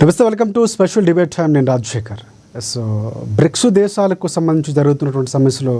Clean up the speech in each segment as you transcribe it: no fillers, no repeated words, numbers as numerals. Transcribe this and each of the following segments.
నమస్తే, welcome to special debate time. నేను Rajasekhar. So bricks దేశాలకు సంబంధించి జరుగుతున్నటువంటి సమస్యలో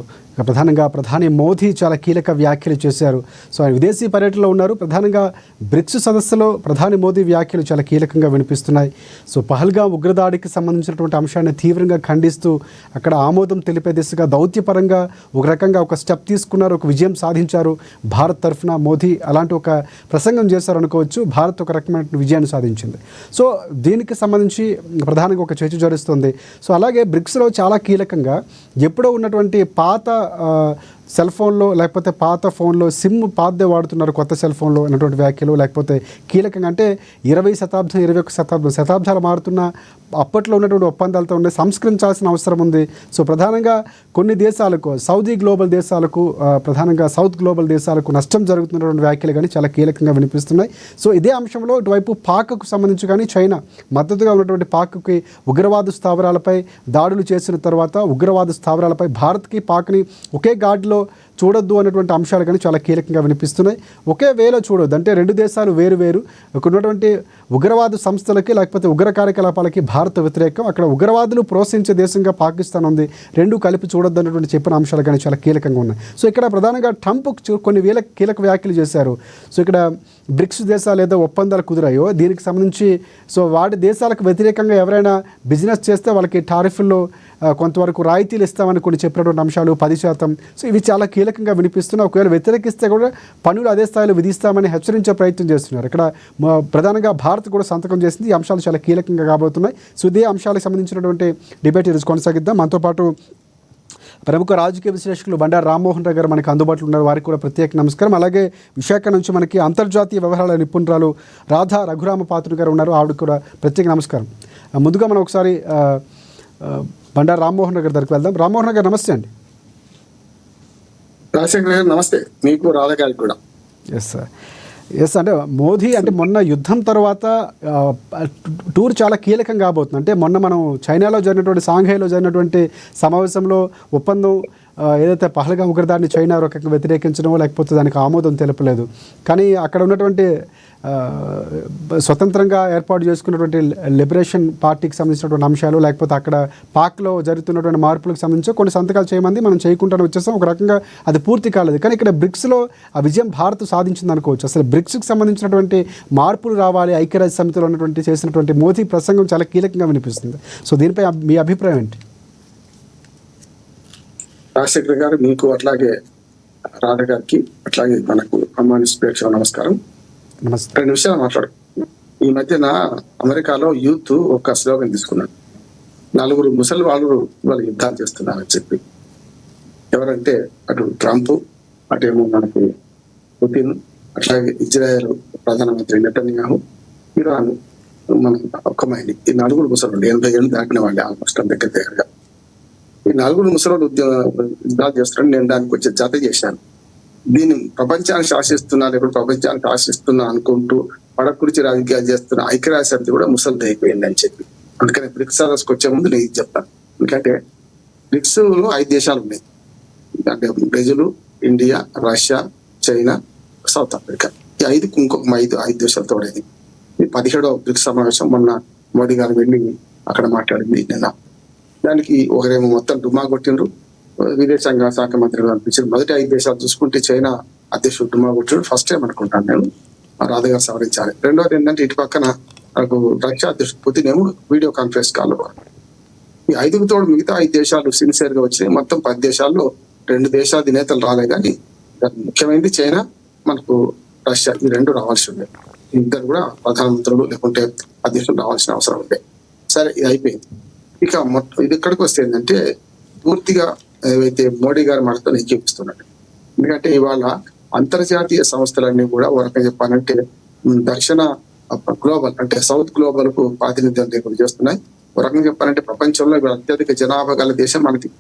ప్రధానంగా ప్రధాని మోదీ చాలా కీలక వ్యాఖ్యలు చేశారు. సో ఆయన విదేశీ పర్యటనలో ఉన్నారు. ప్రధానంగా బ్రిక్స్ సదస్సులో ప్రధాని మోదీ వ్యాఖ్యలు చాలా కీలకంగా వినిపిస్తున్నాయి. సో పహల్గాం ఉగ్రదాడికి సంబంధించినటువంటి అంశాన్ని తీవ్రంగా ఖండిస్తూ అక్కడ ఆమోదం తెలిపే దిశగా దౌత్యపరంగా ఒక రకంగా ఒక స్టెప్ తీసుకున్నారు, ఒక విజయం సాధించారు. భారత్ తరఫున మోదీ అలాంటి ఒక ప్రసంగం చేశారు అనుకోవచ్చు. భారత్ ఒక రకమైన విజయాన్ని సాధించింది. సో దీనికి సంబంధించి ప్రధానంగా ఒక చర్చ జరుగుతుంది. సో అలాగే బ్రిక్స్లో చాలా కీలకంగా ఎప్పుడో ఉన్నటువంటి పాత సెల్ ఫోన్లో లేకపోతే పాత ఫోన్లో సిమ్ పాతదే వాడుతున్నారు కొత్త సెల్ ఫోన్లో అన్నటువంటి వ్యాఖ్యలు, లేకపోతే కీలకంగా అంటే 20వ శతాబ్దం 21వ శతాబ్దాలు మారుతున్న అప్పట్లో ఉన్నటువంటి ఒప్పందాలతో ఉండే సంస్కరించాల్సిన అవసరం ఉంది. సో ప్రధానంగా కొన్ని దేశాలకు సౌదీ గ్లోబల్ దేశాలకు ప్రధానంగా సౌత్ గ్లోబల్ దేశాలకు నష్టం జరుగుతున్నటువంటి వ్యాఖ్యలు కానీ చాలా కీలకంగా వినిపిస్తున్నాయి. సో ఇదే అంశంలో ఇటువైపు పాక్కు సంబంధించి కానీ చైనా మద్దతుగా ఉన్నటువంటి పాక్కి ఉగ్రవాద స్థావరాలపై దాడులు చేసిన తర్వాత ఉగ్రవాద స్థావరాలపై భారత్కి పాక్ని ఒకే గాడిలో చూడొద్దు అనేటువంటి అంశాలు కానీ చాలా కీలకంగా వినిపిస్తున్నాయి. ఒకే వేలో చూడొద్దు అంటే రెండు దేశాలు వేరు వేరు. ఇక్కడ ఉన్నటువంటి ఉగ్రవాద సంస్థలకి లేకపోతే ఉగ్ర కార్యకలాపాలకి భారత్ వ్యతిరేకం, అక్కడ ఉగ్రవాదులు ప్రోత్సహించే దేశంగా పాకిస్తాన్ ఉంది. రెండు కలిపి చూడొద్దు అనేటువంటి చెప్పిన అంశాలు కానీ చాలా కీలకంగా ఉన్నాయి. సో ఇక్కడ ప్రధానంగా ట్రంప్ కొన్ని కీలక వ్యాఖ్యలు చేశారు. సో ఇక్కడ బ్రిక్స్ దేశాలు ఏదో ఒప్పందాలు కుదిరాయో దీనికి సంబంధించి సో వాటి దేశాలకు వ్యతిరేకంగా ఎవరైనా బిజినెస్ చేస్తే వాళ్ళకి టారిఫ్ల్లో కొంతవరకు రాయితీలు ఇస్తామని కొన్ని చెప్పినటువంటి అంశాలు 10%. సో ఇవి చాలా కీలకంగా వినిపిస్తున్నాయి. ఒకవేళ వ్యతిరేకిస్తే కూడా పన్నులు అదే స్థాయిలో విధిస్తామని హెచ్చరించే ప్రయత్నం చేస్తున్నారు. ఇక్కడ ప్రధానంగా భారత్ కూడా సంతకం చేసింది. ఈ అంశాలు చాలా కీలకంగా కాబోతున్నాయి. సో ఇదే అంశాలకు సంబంధించినటువంటి డిబేట్ ఈరోజు కొనసాగిద్దాం. మనతో పాటు ప్రముఖ రాజకీయ విశ్లేషకులు బండారు రామ్మోహన్ రావు గారు మనకు అందుబాటులో ఉన్నారు. వారికి కూడా ప్రత్యేక నమస్కారం. అలాగే విశాఖ నుంచి మనకి అంతర్జాతీయ వ్యవహారాల నిపుణురాలు రాధా రఘురామ పాత్రుడు గారు ఉన్నారు. ఆవిడకి కూడా ప్రత్యేక నమస్కారం. ముందుగా మనం ఒకసారి బండారు రామ్మోహన్ రావు గారి దగ్గరికి వెళ్దాం. రామ్మోహన్ రావు గారు నమస్తే అండి. రాజశేఖర్ గారు నమస్తే. మీకు రాధా గారికి కూడా. Yes sir. ఎస్ అంటే మోదీ అంటే మొన్న యుద్ధం తర్వాత టూర్ చాలా కీలకం కాబోతుంది. అంటే మొన్న మనం చైనాలో జరిగినటువంటి షాంఘైలో జరిగినటువంటి సమావేశంలో ఒప్పందం ఏదైతే పహల్గాం ఉగ్రదాడిని చైనా రకంగా వ్యతిరేకించడమో లేకపోతే దానికి ఆమోదం తెలపలేదు. కానీ అక్కడ ఉన్నటువంటి స్వతంత్రంగా ఏర్పాటు చేసుకున్నటువంటి లిబరేషన్ పార్టీకి సంబంధించినటువంటి అంశాలు లేకపోతే అక్కడ పాక్లో జరుగుతున్నటువంటి మార్పులకు సంబంధించి కొన్ని సంతకాలు చేయమంది మనం చేయకుండానే వచ్చేస్తాం. ఒక రకంగా అది పూర్తి కాలేదు. కానీ ఇక్కడ బ్రిక్స్లో ఆ విజయం భారత్ సాధించింది అనుకోవచ్చు. అసలు బ్రిక్స్కి సంబంధించినటువంటి మార్పులు రావాలి, ఐక్యరాజ్య సమితిలో ఉన్నటువంటి చేసినటువంటి మోదీ ప్రసంగం చాలా కీలకంగా వినిపిస్తుంది. సో దీనిపై మీ అభిప్రాయం ఏంటి? రాజశేఖర్ గారు మీకు అట్లాగే రాధా గారికి అట్లాగే మనకు అమ్మాని ప్రేక్షకుల నమస్కారం. నమస్తే. 2 నిమిషాలు మాట్లాడు. ఈ మధ్యన అమెరికాలో యూత్ ఒక స్లోగన్ తీసుకున్నాడు. 4 ముసలి వాళ్ళు యుద్ధాలు చేస్తున్నారని చెప్పి. ఎవరంటే అటు ట్రంప్, అటేమో మనకు పుతిన్, అట్లాగే ఇజ్రాయెల్ ప్రధానమంత్రి నెతన్యాహు, ఇరాన్ మన ఒక్కమైంది. ఈ 4 ముసలు 80 ఏళ్ళు దాటిన వాళ్ళు ఆల్మోస్ట్ దగ్గరగా. ఈ 4 ముసలు యుద్ధాలు చేస్తున్నారని నేను దానికి వచ్చి జత చేశాను. దీన్ని ప్రపంచాన్ని శాసిస్తున్నా లేకపోతే ప్రపంచాన్ని శాసిస్తున్నా అనుకుంటూ పడకుడిచి రాజకీయాలు చేస్తున్న ఐక్యరాజ్య సమితి కూడా ముసలిది అయిపోయింది అని చెప్పి. అందుకని బ్రిక్స్ సదస్సుకు వచ్చే ముందు నేను ఇది చెప్తాను. ఎందుకంటే బ్రిక్స్ లో 5 దేశాలు ఉన్నాయి. అంటే Brazil, India, Russia, China, south Africa. ఈ 5కు ఇంకొక 5 దేశాలు తోడైంది. ఈ 17వ బ్రిక్స్ సమావేశం మొన్న మోడీ గారు వెళ్ళి అక్కడ మాట్లాడింది నిన్న. దానికి ఒకరేమో మొత్తం డుమా కొట్టిండ్రు, విదేశాంగ శాఖ మంత్రిగా అనిపించారు. మొదటి 5 దేశాలు చూసుకుంటే చైనా అధ్యక్షుడు డుమా కొట్టాడు. ఫస్ట్ టైం అనుకుంటాను నేను. రాధా గారు సవరించాలి. రెండోది ఏంటంటే ఇటు పక్కన నాకు రష్యా అధ్యక్షుడు పుతిన్ ఏమో వీడియో కాన్ఫరెన్స్ కాల్. ఈ 5కు తోడు మిగతా 5 దేశాలు సిన్సియర్ గా వచ్చినాయి. మొత్తం 10 దేశాల్లో 2 దేశాల అధినేతలు రాలే. కానీ ముఖ్యమైనది చైనా, మనకు రష్యా, ఈ 2 రావాల్సి ఉండే. ఇద్దరు కూడా ప్రధానమంత్రులు లేకుంటే అధ్యక్షులు రావాల్సిన అవసరం ఉండే. సరే, ఇది అయిపోయింది. ఇక ఇది ఎక్కడికి వస్తే ఏంటంటే పూర్తిగా ఏవైతే మోడీ గారు మనతో ఎక్కిపిస్తున్నాడు. ఎందుకంటే ఇవాళ అంతర్జాతీయ సంస్థలన్నీ కూడా ఒక రకంగా చెప్పాలంటే దక్షిణ గ్లోబల్ అంటే సౌత్ గ్లోబల్ కు ప్రాతినిధ్యం లేకుండా చేస్తున్నాయి. ఒక రకంగా చెప్పాలంటే ప్రపంచంలో ఇవాళ అత్యధిక జనాభా గల దేశం మనకి.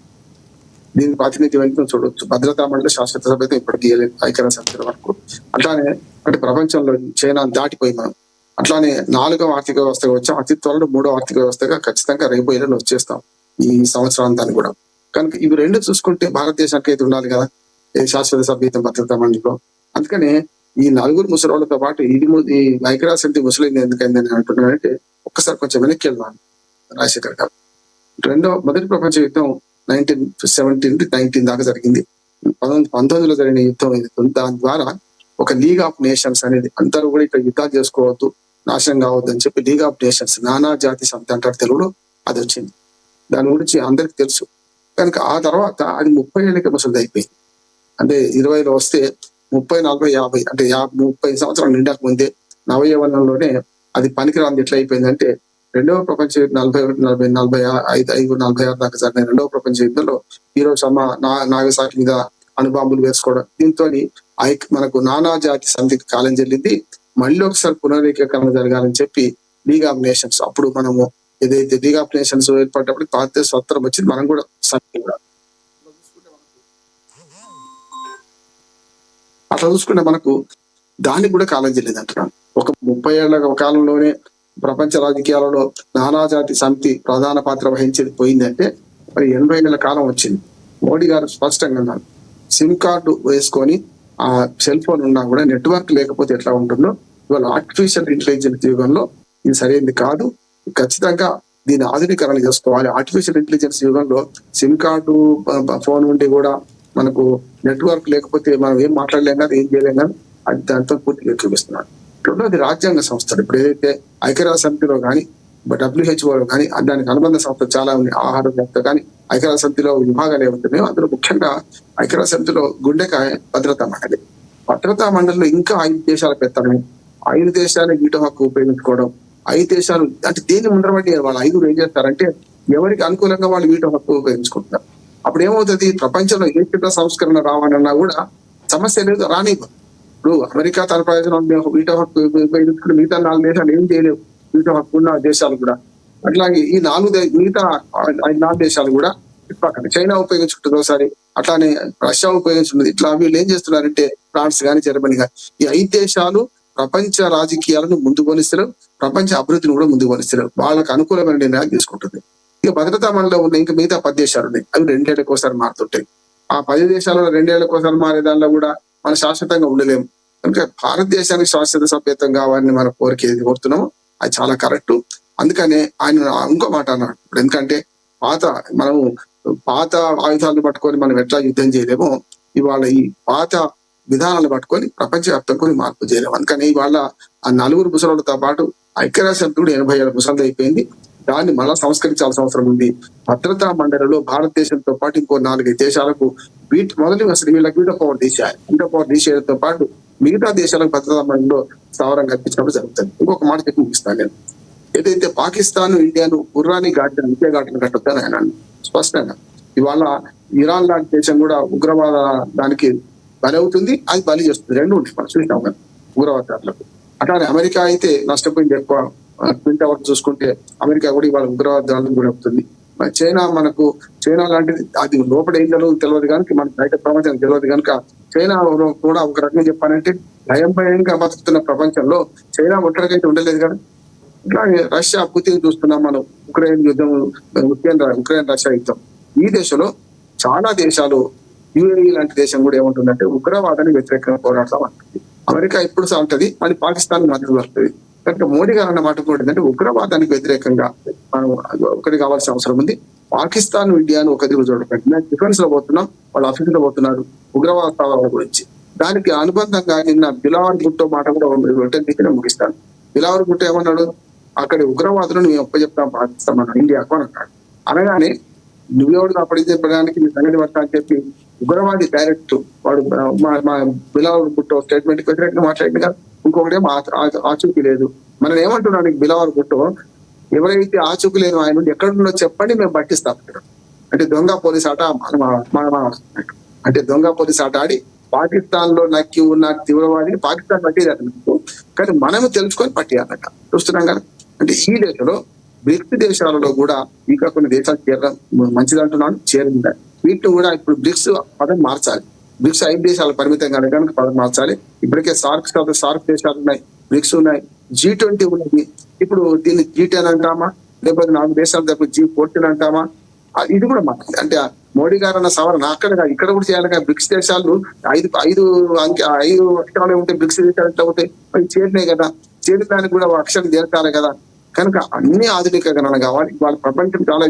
దీనికి ప్రాతినిధ్యం ఎంత చూడవచ్చు. భద్రతా మండలి శాశ్వత సభ అయితే ఇప్పటికీ ఐక్యరాజ్య సమితి వరకు. అట్లానే అంటే ప్రపంచంలో చైనా దాటిపోయి మనం అట్లానే 4వ ఆర్థిక వ్యవస్థగా వచ్చాం. అతి త్వరలో 3వ ఆర్థిక వ్యవస్థగా ఖచ్చితంగా రేపు ఏళ్ళలో వచ్చేస్తాం ఈ సంవత్సరాంతాన్ని కూడా. కనుక ఇవి 2 చూసుకుంటే భారతదేశానికి అయితే ఉండాలి కదా శాశ్వత సభ్యత్వం భద్రతా మండలిలో. అందుకనే ఈ 4 ముసలోళ్ళతో పాటు ఈ ఐక్యరాజ్య సమితి ముసలింది ఎందుకైందని అంటున్నారంటే ఒక్కసారి కొంచెం వెనక్కి వెళ్దాం. రాజశేఖర్ గారు మొదటి ప్రపంచ యుద్ధం 1917-19 దాకా జరిగింది. 1919లో జరిగిన యుద్ధం ఇది. దాని ద్వారా ఒక లీగ్ ఆఫ్ నేషన్స్ అనేది, అందరూ కూడా ఇక్కడ యుద్ధాలు చేసుకోవద్దు, నాశనం కావద్దు అని చెప్పి లీగ్ ఆఫ్ నేషన్స్, నానా జాతి సమితి అంటారు తెలుగులో, అది వచ్చింది. దాని గురించి అందరికి తెలుసు. కనుక ఆ తర్వాత అది 30 ఏళ్ళకి ముసలిది అయిపోయింది. అంటే 20లో వస్తే 30, 40, 50 అంటే 30 సంవత్సరాలు నిండాక ముందే నవయవనంలోనే అది పనికిరాంది. ఎట్లా అయిపోయిందంటే రెండవ ప్రపంచ యుద్ధం 46 దాకా జరిగిన రెండవ ప్రపంచ యుద్ధంలో హీరోషిమా, నాగసాకి మీద అణుబాంబులు వేసుకోవడం, దీంతో మనకు నానా జాతి సమితికి కాలం చెల్లింది. మళ్ళీ ఒకసారి పునరేకీకరణ జరగాలని చెప్పి లీగ్ ఆఫ్ నేషన్స్, అప్పుడు మనము ఏదైతే లీగ్ ఆఫ్ నేషన్స్ ఏర్పడినప్పుడు భారతదేశ స్వతంత్రం వచ్చింది. మనం కూడా అట్లా చూసుకుంటే మనకు దానికి కూడా కాలం చెల్లింది అంటున్నాను. ఒక 30 ఏళ్ల కాలంలోనే ప్రపంచ రాజకీయాలలో నానాజాతి సమితి ప్రధాన పాత్ర వహించేది పోయిందంటే మరి 80 ఏళ్ల కాలం వచ్చింది. మోడీ గారు స్పష్టంగా అన్నారు, సిమ్ కార్డు వేసుకొని ఆ సెల్ ఫోన్ ఉన్నా కూడా నెట్వర్క్ లేకపోతే ఎట్లా ఉంటుందో, ఇవాళ ఆర్టిఫిషియల్ ఇంటెలిజెన్స్ యుగంలో ఇది సరైనది కాదు, ఖచ్చితంగా దీన్ని ఆధునీకరణ చేసుకోవాలి. ఆర్టిఫిషియల్ ఇంటెలిజెన్స్ యుగంలో సిమ్ కార్డు ఫోన్ ఉండి కూడా మనకు నెట్వర్క్ లేకపోతే మనం ఏం మాట్లాడలేం కదా, ఏం చేయలేం కదా, అది దాంతో పూర్తిగా చూపిస్తున్నాడు. రెండోది రాజ్యాంగ సంస్థలు. ఇప్పుడు ఏదైతే ఐక్యరాజ్య సమితిలో కానీ WHOలో కానీ దానికి అనుబంధ సంస్థలు చాలా ఉన్నాయి. ఆహార సంస్థ కానీ ఐక్యరాజ్య సమితిలో విభాగాలు ఏమవుతున్నాయో అందులో ముఖ్యంగా ఐక్యరాజ్య సమితిలో గుండెకాయ భద్రతా మండలి. భద్రతా మండలిలో ఇంకా 5 దేశాల పెత్తనం, 5 దేశాలు వీటో హక్కు ఉపయోగించుకోవడం, 5 దేశాలు అంటే దేని ముందరబడి వాళ్ళు 5 ఏం చేస్తారంటే ఎవరికి అనుకూలంగా వాళ్ళు వీటో హక్కు ఉపయోగించుకుంటారు. అప్పుడు ఏమవుతుంది, ప్రపంచంలో ఏ చిన్న సంస్కరణ రావాలన్నా కూడా సమస్య లేదు, రానివ్వదు. ఇప్పుడు అమెరికా తన ప్రయోజనం వీటో హక్కు ఉపయోగించుకుని మిగతా 4 దేశాలు ఏం చేయలేవు, వీటో హక్కు ఉన్న దేశాలు కూడా. అట్లాగే ఈ మిగతా 4 దేశాలు కూడా పక్కన చైనా ఉపయోగించుకుంటుంది ఒకసారి, అట్లానే రష్యా ఉపయోగించుకుంటుంది. ఇట్లా వీళ్ళు ఏం చేస్తున్నారంటే ఫ్రాన్స్ కానీ జర్మనీ కానీ ఈ 5 దేశాలు ప్రపంచ రాజకీయాలను ముందు కొనిస్తారు, ప్రపంచ అభివృద్ధిని కూడా ముందు కొనిస్తారు. వాళ్ళకు అనుకూలమైన నిర్ణయాలు తీసుకుంటుంది. ఇక భద్రతా మండలిలో ఉన్న ఇంకా మిగతా 10 దేశాలు ఉన్నాయి, అవి 2 ఏళ్లకు ఒకసారి మారుతుంటాయి. ఆ 10 దేశాలలో 2 ఏళ్లకు ఒకసారి మారే దానిలో కూడా మనం శాశ్వతంగా ఉండలేము. కనుక భారతదేశానికి శాశ్వత సభ్యత్వం కావాలని మన కోరిక ఏది కోరుతున్నామో అది చాలా కరెక్ట్. అందుకనే ఆయన ఇంకో మాట అన్నాడు. ఎందుకంటే పాత ఆయుధాలను పట్టుకొని మనం ఎట్లా యుద్ధం చేయలేమో, ఇవాళ ఈ పాత విధానాలు పట్టుకొని ప్రపంచవ్యాప్తంగా కొన్ని మార్పు చేయలేము. అందుకని ఇవాళ ఆ 4 ముసలులతో పాటు ఐక్యరాజ్య సమితి కూడా 80 ఏళ్ళ ముసలిది అయిపోయింది. దాన్ని మళ్ళా సంస్కరించాల్సిన అవసరం ఉంది. భద్రతా మండలిలో భారతదేశంతో పాటు ఇంకో 4 దేశాలకు మొదటి అసలు వీళ్ళకి వీటో పవర్ తీసేయాలి. వీటో పవర్ తీసేయడంతో పాటు మిగతా దేశాలకు భద్రతా మండలిలో స్థావరం కల్పించినప్పుడు జరుగుతుంది. ఇంకొక మాట చెప్పి ముగిస్తాను నేను. ఏదైతే పాకిస్తాన్ ఇండియాను గుర్రాన్ని విద్యా ఘాటను కట్టొద్దని ఆయన స్పష్టంగా. ఇవాళ ఇరాన్ లాంటి దేశం కూడా ఉగ్రవాద దానికి బలి అవుతుంది, అది బలి చేస్తుంది. 2 ఉన్నాయి మనం చూసినాం కదా ఉగ్రవాదాలకు. అట్లానే అమెరికా అయితే నష్టపోయింది ఎక్కువ. ట్విన్ టవర్ చూసుకుంటే అమెరికా కూడా ఇవాళ ఉగ్రవాదాలను కూడా అవుతుంది. చైనా లాంటిది అది లోపల ఏం తెలియదు కనుక మనకి బయట ప్రపంచం తెలియదు కనుక చైనా కూడా ఒక రకంగా చెప్పాలంటే భయంగా బతుకుతున్న ప్రపంచంలో చైనా ఒంటరికైతే ఉండలేదు కదా. అట్లాగే రష్యా పుతిన్ చూస్తున్నాం మనం, ఉక్రెయిన్ యుద్ధం, ఉక్రెయిన్ రష్యా యుద్ధం. ఈ దేశంలో చాలా దేశాలు, UAE లాంటి దేశం కూడా ఏముంటుందంటే ఉగ్రవాదాన్ని వ్యతిరేకంగా పోరాడతాం అంటుంది. అమెరికా ఇప్పుడు అంటది, మళ్ళీ పాకిస్తాన్ మద్దతు వస్తుంది. కనుక మోడీ గారు అన్న మాట కూడా ఏంటంటే ఉగ్రవాదానికి వ్యతిరేకంగా మనం ఒకటి కావాల్సిన అవసరం ఉంది. పాకిస్తాన్ ఇండియాను ఒక దిగు చూడకండి. డిఫెన్స్ లో పోతున్నాం, వాళ్ళు ఆఫీస్ లో పోతున్నారు ఉగ్రవాద స్థావరాల గురించి. దానికి అనుబంధంగా నిన్న బిలావర్ భుట్టో మాట కూడా వెంటనే ముగిస్తాను. బిలావర్ భుట్టో ఏమన్నాడు, అక్కడి ఉగ్రవాదులను మేము ఒప్పచెప్తాం పాకిస్తాన్ మన ఇండియాకు అని అన్నాడు. అనగానే నువ్వెవడు కాపాడించడానికి నీ సంగతి పడతా అని చెప్పి ఉగ్రవాది డైరెక్ట్ వాడు మా బిలావర్ భుట్టో స్టేట్మెంట్ కి వ్యతిరేకంగా మాట్లాడింది కదా. ఇంకొకటేమో ఆచూకీ లేదు. మనం ఏమంటున్నాం, బిలావర్ భుట్టో ఎవరైతే ఆచూకీ లేదు ఆయన ఎక్కడుందో చెప్పండి మేము పట్టిస్తాం. అంటే దొంగ పోలీస్ ఆట అంటే దొంగ పోలీస్ ఆట ఆడి పాకిస్తాన్ లో నక్కి ఉన్న తీవ్రవాదిని పాకిస్తాన్ పట్టేది, కానీ మనము తెలుసుకొని పట్టేయాలట. చూస్తున్నాం కదా. అంటే ఈ దేశంలో బ్రిక్స్ దేశాలలో కూడా ఇంకా కొన్ని దేశాలు చేరడం మంచిది అంటున్నాను, చేరింది. వీటిని కూడా ఇప్పుడు బ్రిక్స్ పదం మార్చాలి. బ్రిక్స్ 5 దేశాలు పరిమితం కనుక పదం మార్చాలి. ఇప్పటికే సార్క్ దేశాలు ఉన్నాయి, బ్రిక్స్ ఉన్నాయి, G20 ఉన్నది. ఇప్పుడు దీన్ని G10 అంటామా, లేకపోతే 4 దేశాల తప్ప G14 అంటామా, ఇది కూడా మాట్లాడాలి. అంటే మోడీ గారు అన్న సవరణ అక్కడ ఇక్కడ కూడా చేయాలి కదా. బ్రిక్స్ దేశాలు 5 అక్షరాలు ఉంటే బ్రిక్స్ దేశాలు ఎట్లా అవుతాయి, అవి చేరినాయి కదా. చేరిన దానికి కూడా అక్షరం చేర్చాలి కదా. కనుక అన్ని ఆధునిక గణాలు కావాలి. వాళ్ళ ప్రపంచం చాలా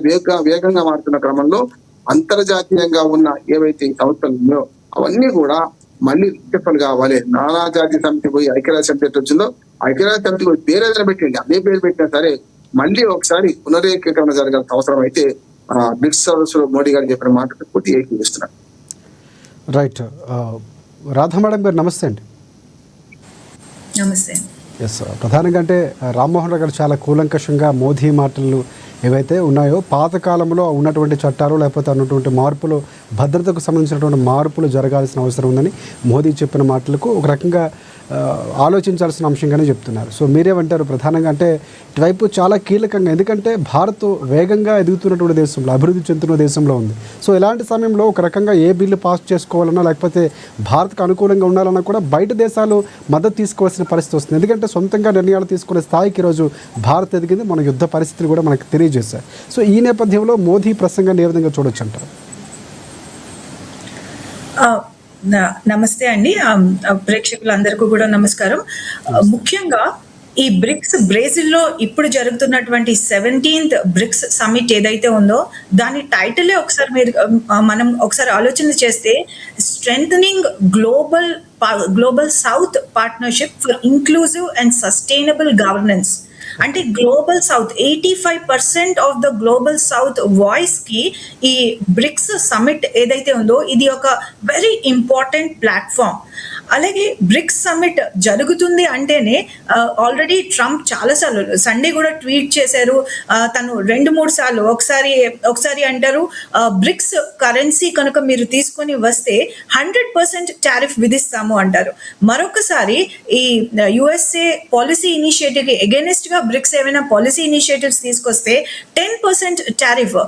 వేగంగా మారుతున్న క్రమంలో అంతర్జాతీయంగా ఉన్న ఏవైతే సంస్థలు ఉన్నాయో అవన్నీ కూడా మళ్ళీ రిసెఫల్ కావాలి. నానాజాతి సమితి పోయి ఐక్యరాజ్య సమితి ఎట్లా వచ్చిందో ఐక్యరాజ్య సమితి పోయి పేరు ఏదైనా పెట్టండి, అదే పేరు పెట్టినా సరే మళ్ళీ ఒకసారి పునరేకీకరణ జరగాల్సిన అవసరం అయితే బ్రిక్స్ సదస్సులో మోడీ గారు చెప్పిన మాటకు పూర్తి ఏకీవిస్తున్నారు. రైట్. రాధా మేడం గారు నమస్తే అండి. నమస్తే. ఎస్, ప్రధానంగా అంటే రామ్మోహన్ రావు గారు చాలా కూలంకషంగా మోదీ మాటలు ఏవైతే ఉన్నాయో పాతకాలంలో ఉన్నటువంటి చట్టాలు లేకపోతే ఉన్నటువంటి మార్పులు, భద్రతకు సంబంధించినటువంటి మార్పులు జరగాల్సిన అవసరం ఉందని మోదీ చెప్పిన మాటలకు ఒక రకంగా ఆలోచించాల్సిన అంశంగానే చెప్తున్నారు. సో మీరేమంటారు? ప్రధానంగా అంటే ఇటువైపు చాలా కీలకంగా, ఎందుకంటే భారత్ వేగంగా ఎదుగుతున్నటువంటి దేశంలో, అభివృద్ధి చెందుతున్న దేశంలో ఉంది. సో ఇలాంటి సమయంలో ఒక రకంగా ఏ బిల్లు పాస్ చేసుకోవాలన్నా లేకపోతే భారత్కు అనుకూలంగా ఉండాలన్నా కూడా బయట దేశాలు మద్దతు తీసుకోవాల్సిన పరిస్థితి వస్తుంది. ఎందుకంటే సొంతంగా నిర్ణయాలు తీసుకునే స్థాయికి ఈరోజు భారత్ ఎదిగింది. మన యుద్ధ పరిస్థితులు కూడా మనకు తెలియజేశాయి. సో ఈ నేపథ్యంలో మోదీ ప్రసంగాన్ని ఏ విధంగా చూడొచ్చు అంటారు? నమస్తే అండి. ప్రేక్షకులందరికీ కూడా నమస్కారం. ముఖ్యంగా ఈ బ్రిక్స్ బ్రెజిల్లో ఇప్పుడు జరుగుతున్నటువంటి 17th బ్రిక్స్ సమ్మిట్ ఏదైతే ఉందో దాని టైటిలే ఒకసారి మనం ఒకసారి ఆలోచన చేస్తే strengthening global south partnership for inclusive and sustainable governance. అంటే global south 85% of the global south voice కి ఈ బ్రిక్స్ సమ్మిట్ ఏదైతే ఉందో ఇది ఒక వెరీ ఇంపార్టెంట్ ప్లాట్ఫామ్. అలాగే బ్రిక్స్ సమ్మిట్ జరుగుతుంది అంటేనే ఆల్రెడీ ట్రంప్ చాలాసార్లు సండే కూడా ట్వీట్ చేశారు. తను 2-3 సార్లు ఒకసారి అంటారు బ్రిక్స్ కరెన్సీ కనుక మీరు తీసుకొని వస్తే 100% టారిఫ్ విధిస్తాము అంటారు. మరొకసారి ఈ యుఎస్ఏ పాలసీ ఇనిషియేటివ్ కి ఎగెనిస్ట్ గా బ్రిక్స్ ఏమైనా పాలసీ ఇనిషియేటివ్స్ తీసుకొస్తే 10% టారిఫ్,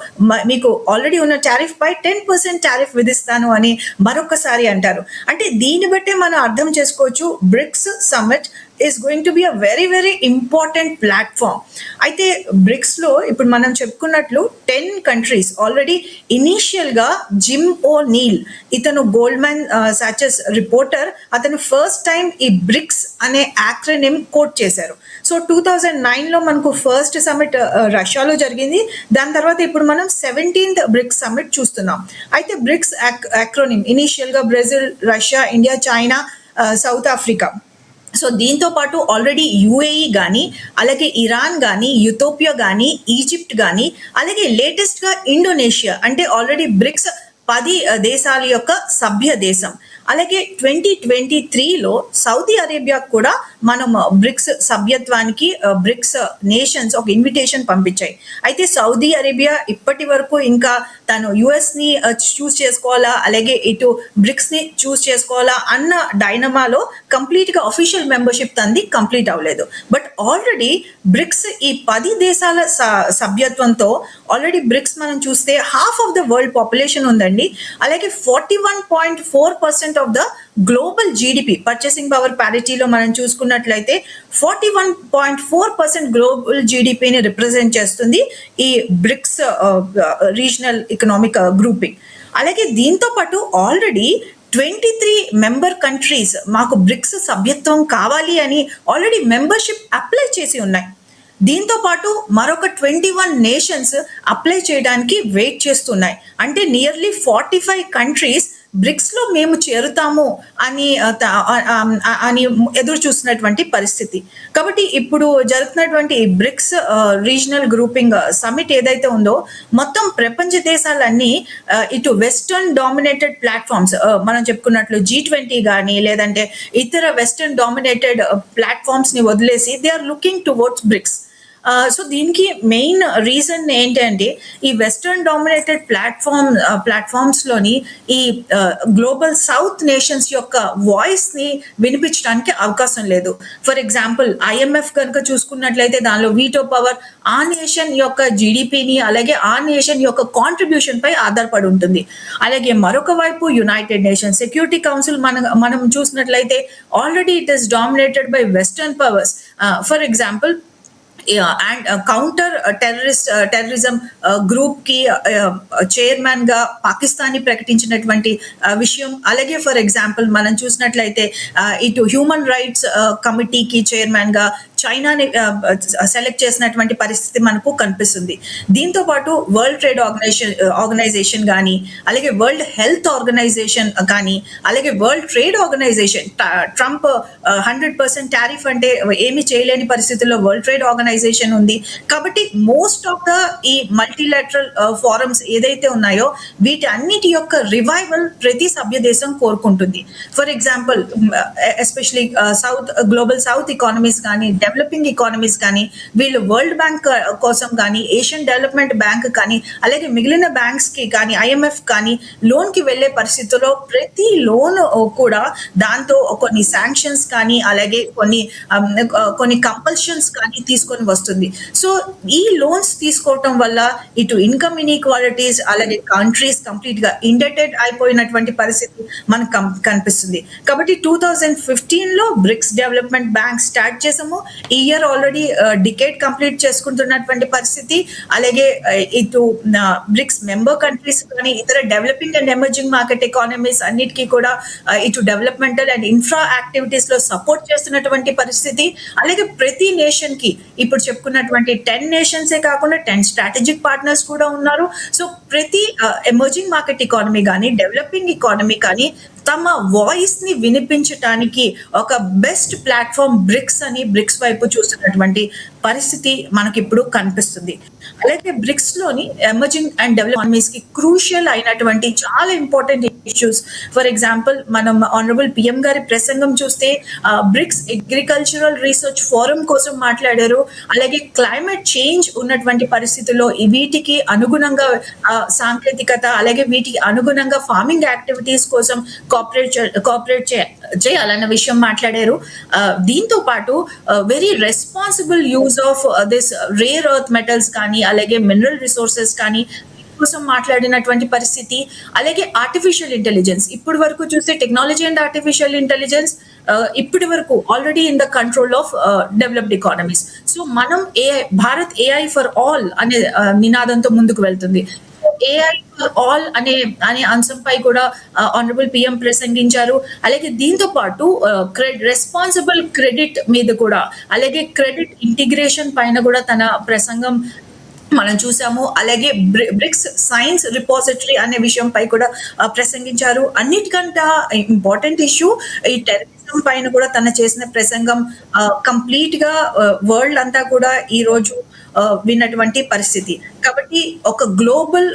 మీకు ఆల్రెడీ ఉన్న టారిఫ్ పై 10% టారిఫ్ విధిస్తాను అని మరొకసారి అంటారు. అంటే దీన్ని బట్టే మనం అర్థం చేసుకోవచ్చు bricks summit is going to be a very very important platform. అయితే బ్రిక్స్ లో ఇప్పుడు మనం చెప్పుకున్నట్లు 10 కంట్రీస్ ఆల్రెడీ ఇనీషియల్ గా జిమ్ ఓ నీల్, ఇతను గోల్డ్మన్ సాచెస్ రిపోర్టర్, అతను ఫస్ట్ టైం ఈ బ్రిక్స్ అనే యాక్రోనిమ్ కోట్ చేశారు. సో 2009లో మనకు ఫస్ట్ సమ్మిట్ రష్యాలో జరిగింది. దాని తర్వాత ఇప్పుడు మనం 17th బ్రిక్స్ సమ్మిట్ చూస్తున్నాం. అయితే బ్రిక్స్ యాక్రోనిమ్ ఇనీషియల్ గా Brazil, Russia, India, China, south Africa. So దీంతో పాటు ఆల్రెడీ యుఏఈ కానీ, అలాగే ఇరాన్ కానీ, యూథోపియా కానీ, ఈజిప్ట్ కానీ, అలాగే లేటెస్ట్ గా ఇండోనేషియా, అంటే ఆల్రెడీ బ్రిక్స్ 10 దేశాల యొక్క సభ్య దేశం. అలాగే 2023లో సౌదీ అరేబియా కూడా మనం బ్రిక్స్ సభ్యత్వానికి బ్రిక్స్ నేషన్స్ ఒక ఇన్విటేషన్ పంపించాయి. అయితే సౌదీ అరేబియా ఇప్పటి వరకు ఇంకా తను యుఎస్ ని చూస్ చేసుకోవాలా, అలాగే ఇటు బ్రిక్స్ ని చూస్ చేసుకోవాలా అన్న డైనమాలో కంప్లీట్ గా అఫీషియల్ మెంబర్షిప్ తంది కంప్లీట్ అవ్వలేదు. బట్ ఆల్రెడీ బ్రిక్స్ ఈ 10 దేశాల సభ్యత్వంతో ఆల్రెడీ బ్రిక్స్ మనం చూస్తే half of the world population ఉందండి. అలాగే 41.4% of the global GDP, purchasing power ప్యారిటీలో మనం చూసుకున్నట్లయితే 41.4% గ్లోబల్ జీడిపిని రిప్రజెంట్ చేస్తుంది ఈ బ్రిక్స్ రీజనల్ ఎకనామిక్ గ్రూపింగ్. అలాగే దీంతో పాటు ఆల్రెడీ 23 మెంబర్ కంట్రీస్ మాకు బ్రిక్స్ సభ్యత్వం కావాలి అని ఆల్రెడీ మెంబర్షిప్ అప్లై చేసి ఉన్నాయి. దీంతో పాటు మరొక 21 నేషన్స్ అప్లై చేయడానికి వెయిట్ చేస్తున్నాయి. అంటే నియర్లీ 45 కంట్రీస్ బ్రిక్స్ లో మేము చేరుతాము అని ఎదురు చూస్తున్నటువంటి పరిస్థితి. కాబట్టి ఇప్పుడు జరుగుతున్నటువంటి బ్రిక్స్ రీజనల్ గ్రూపింగ్ సమిట్ ఏదైతే ఉందో మొత్తం ప్రపంచ దేశాలన్నీ ఇటు వెస్టర్న్ డామినేటెడ్ ప్లాట్ఫామ్స్ మనం చెప్పుకున్నట్లు G20 కానీ లేదంటే ఇతర వెస్టర్న్ డామినేటెడ్ ప్లాట్ఫామ్స్ ని వదిలేసి they are looking towards BRICS. So దీనికి మెయిన్ రీజన్ ఏంటంటే ఈ వెస్టర్న్ డామినేటెడ్ ప్లాట్ఫామ్స్ లోని ఈ గ్లోబల్ సౌత్ నేషన్స్ యొక్క వాయిస్ ని వినిపించడానికి అవకాశం లేదు. ఫర్ ఎగ్జాంపుల్ IMF కనుక చూసుకున్నట్లయితే దానిలో వీటో పవర్ ఆ నేషన్ యొక్క జీడిపిని అలాగే ఆ నేషన్ యొక్క కాంట్రిబ్యూషన్ పై ఆధారపడి ఉంటుంది. అలాగే మరొక వైపు యునైటెడ్ నేషన్స్ సెక్యూరిటీ కౌన్సిల్ మనం చూసినట్లయితే already it is dominated by western powers. For example and counter terrorism group కి చైర్మన్ గా పాకిస్తాన్ ని ప్రకటించినటువంటి విషయం. అలాగే ఫర్ ఎగ్జాంపుల్ మనం చూసినట్లయితే ఇటు హ్యూమన్ రైట్స్ కమిటీకి చైర్మన్ గా చైనాని సెలెక్ట్ చేసినటువంటి పరిస్థితి మనకు కనిపిస్తుంది. దీంతో పాటు వరల్డ్ ట్రేడ్ ఆర్గనైజేషన్ కానీ, అలాగే వరల్డ్ హెల్త్ ఆర్గనైజేషన్ కానీ, అలాగే world trade organization Trump 100% tariff అంటే ఏమి చేయలేని పరిస్థితుల్లో వరల్డ్ ట్రేడ్ ఆర్గనైజేషన్ ఉంది. కాబట్టి మోస్ట్ ఆఫ్ ద ఈ మల్టీలాటరల్ ఫోరమ్స్ ఏదైతే ఉన్నాయో వీటి అన్నిటి యొక్క రివైవల్ ప్రతి సభ్య దేశం కోరుకుంటుంది. For example especially global south economies కానీ, డెవలపింగ్ ఎకానమీస్ కానీ, వీళ్ళు వరల్డ్ బ్యాంక్ కోసం కానీ, ఏషియన్ డెవలప్మెంట్ బ్యాంక్ కానీ, అలాగే మిగిలిన బ్యాంక్స్ కి కానీ, IMF కానీ లోన్ కి వెళ్లే పరిస్థితుల్లో ప్రతి లోన్ కూడా దాంతో కొన్ని శాంక్షన్స్ కానీ, అలాగే కొన్ని కంపల్షన్స్ కానీ తీసుకొని వస్తుంది. సో ఈ లోన్స్ తీసుకోవటం వల్ల ఇటు ఇన్కమ్ ఇన్ఈక్వాలిటీస్, అలాగే కంట్రీస్ కంప్లీట్ గా ఇండెటెడ్ అయిపోయినటువంటి పరిస్థితి మనకు కనిపిస్తుంది. కాబట్టి 2015 లో బ్రిక్స్ డెవలప్మెంట్ బ్యాంక్ స్టార్ట్ చేసాము. ఈ ఇయర్ ఆల్రెడీ డికేడ్ కంప్లీట్ చేసుకుంటున్నటువంటి పరిస్థితి. అలాగే ఇటు బ్రిక్స్ మెంబర్ కంట్రీస్ కానీ, ఇతర developing and emerging market economies అన్నిటికీ కూడా ఇటు డెవలప్మెంటల్ అండ్ ఇన్ఫ్రా యాక్టివిటీస్ లో సపోర్ట్ చేస్తున్నటువంటి పరిస్థితి. అలాగే ప్రతి నేషన్ కి ఇప్పుడు చెప్పుకున్నటువంటి 10 నేషన్సే కాకుండా 10 స్ట్రాటజిక్ పార్ట్నర్స్ కూడా ఉన్నారు. సో ప్రతి ఎమర్జింగ్ మార్కెట్ ఎకానమీ కానీ, డెవలపింగ్ ఎకానమీ కానీ తమ వాయిస్ ని వినిపించటానికి ఒక బెస్ట్ ప్లాట్ఫామ్ బ్రిక్స్ అని బ్రిక్స్ వైపు చూస్తున్నటువంటి పరిస్థితి మనకి ఇప్పుడు కనిపిస్తుంది. అలాగే బ్రిక్స్ లోని ఎమర్జింగ్ అండ్ డెవలప్ ఎకానమీస్ కి క్రూషియల్ అయినటువంటి చాలా ఇంపార్టెంట్ ఇష్యూస్, ఫర్ ఎగ్జాంపుల్ మనం ఆనరబుల్ PM గారి ప్రసంగం చూస్తే బ్రిక్స్ అగ్రికల్చరల్ రీసెర్చ్ ఫోరం కోసం మాట్లాడారు. అలాగే క్లైమేట్ చేంజ్ ఉన్నటువంటి పరిస్థితుల్లో వీటికి అనుగుణంగా సాంకేతికత, అలాగే వీటికి అనుగుణంగా ఫార్మింగ్ యాక్టివిటీస్ కోసం కోఆపరేట్ చేయాలన్న విషయం మాట్లాడారు. దీంతో పాటు very responsible use of this rare earth metals కానీ, అలాగే మినరల్ రిసోర్సెస్ కానీ కోసం మాట్లాడినటువంటి పరిస్థితి. అలాగే ఆర్టిఫిషియల్ ఇంటెలిజెన్స్, ఇప్పటి వరకు చూస్తే టెక్నాలజీ అండ్ ఆర్టిఫిషియల్ ఇంటెలిజెన్స్ ఇప్పటి వరకు already in the control of developed economies. So మనం భారత్ AI ఫర్ ఆల్ అనే నినాదంతో ముందుకు వెళ్తుంది. AI ఫర్ ఆల్ అనే అంశంపై కూడా ఆనరబుల్ PM ప్రసంగించారు. అలాగే దీంతో పాటు రెస్పాన్సిబుల్ క్రెడిట్ మీద కూడా, అలాగే క్రెడిట్ ఇంటిగ్రేషన్ పైన కూడా తన ప్రసంగం మనం చూసాము. అలాగే బ్రిక్స్ సైన్స్ రిపోజిటరీ అనే విషయంపై కూడా ప్రసంగించారు. అన్నిటికంటే ఇంపార్టెంట్ ఇష్యూ ఈ టెర్రరిజం పైన కూడా తన చేసిన ప్రసంగం కంప్లీట్ గా వరల్డ్ అంతా కూడా ఈ రోజు విన్నటువంటి పరిస్థితి. కాబట్టి ఒక గ్లోబల్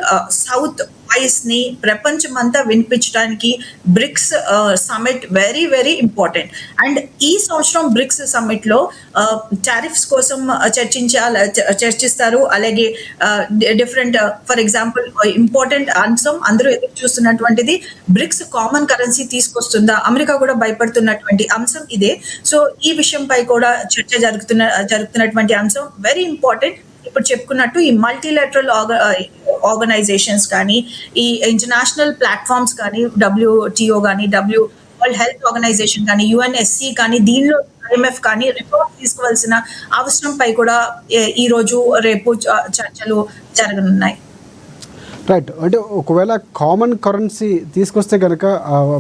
సౌత్ వాయిస్ ని ప్రపంచమంతా వినిపించడానికి BRICS summit very very important. And ఈ సంవత్సరం బ్రిక్స్ సమిట్ లో టారిఫ్స్ కోసం చర్చిస్తారు. అలాగే డిఫరెంట్, ఫర్ ఎగ్జాంపుల్ ఇంపార్టెంట్ అంశం అందరూ ఎదురు చూస్తున్నటువంటిది బ్రిక్స్ కామన్ కరెన్సీ తీసుకొస్తుందా, అమెరికా కూడా భయపడుతున్నటువంటి అంశం ఇదే. సో ఈ విషయంపై కూడా చర్చ జరుగుతున్నటువంటి అంశం వెరీ ఇంపార్టెంట్. ఇప్పుడు చెప్పుకున్నట్టు ఈ మల్టీలాటరల్ ఆర్గనైజేషన్స్ కానీ, ఈ ఇంటర్నేషనల్ ప్లాట్ఫామ్స్ కానీ, WTO కానీ, వరల్డ్ హెల్త్ ఆర్గనైజేషన్ కానీ, UNSC కానీ, దీనిలో IMF కానీ రిపోర్ట్ తీసుకోవాల్సిన అవసరంపై కూడా ఈ రోజు రేపు చర్చలు జరగనున్నాయి. రైట్. అంటే ఒకవేళ కామన్ కరెన్సీ తీసుకొస్తే కనుక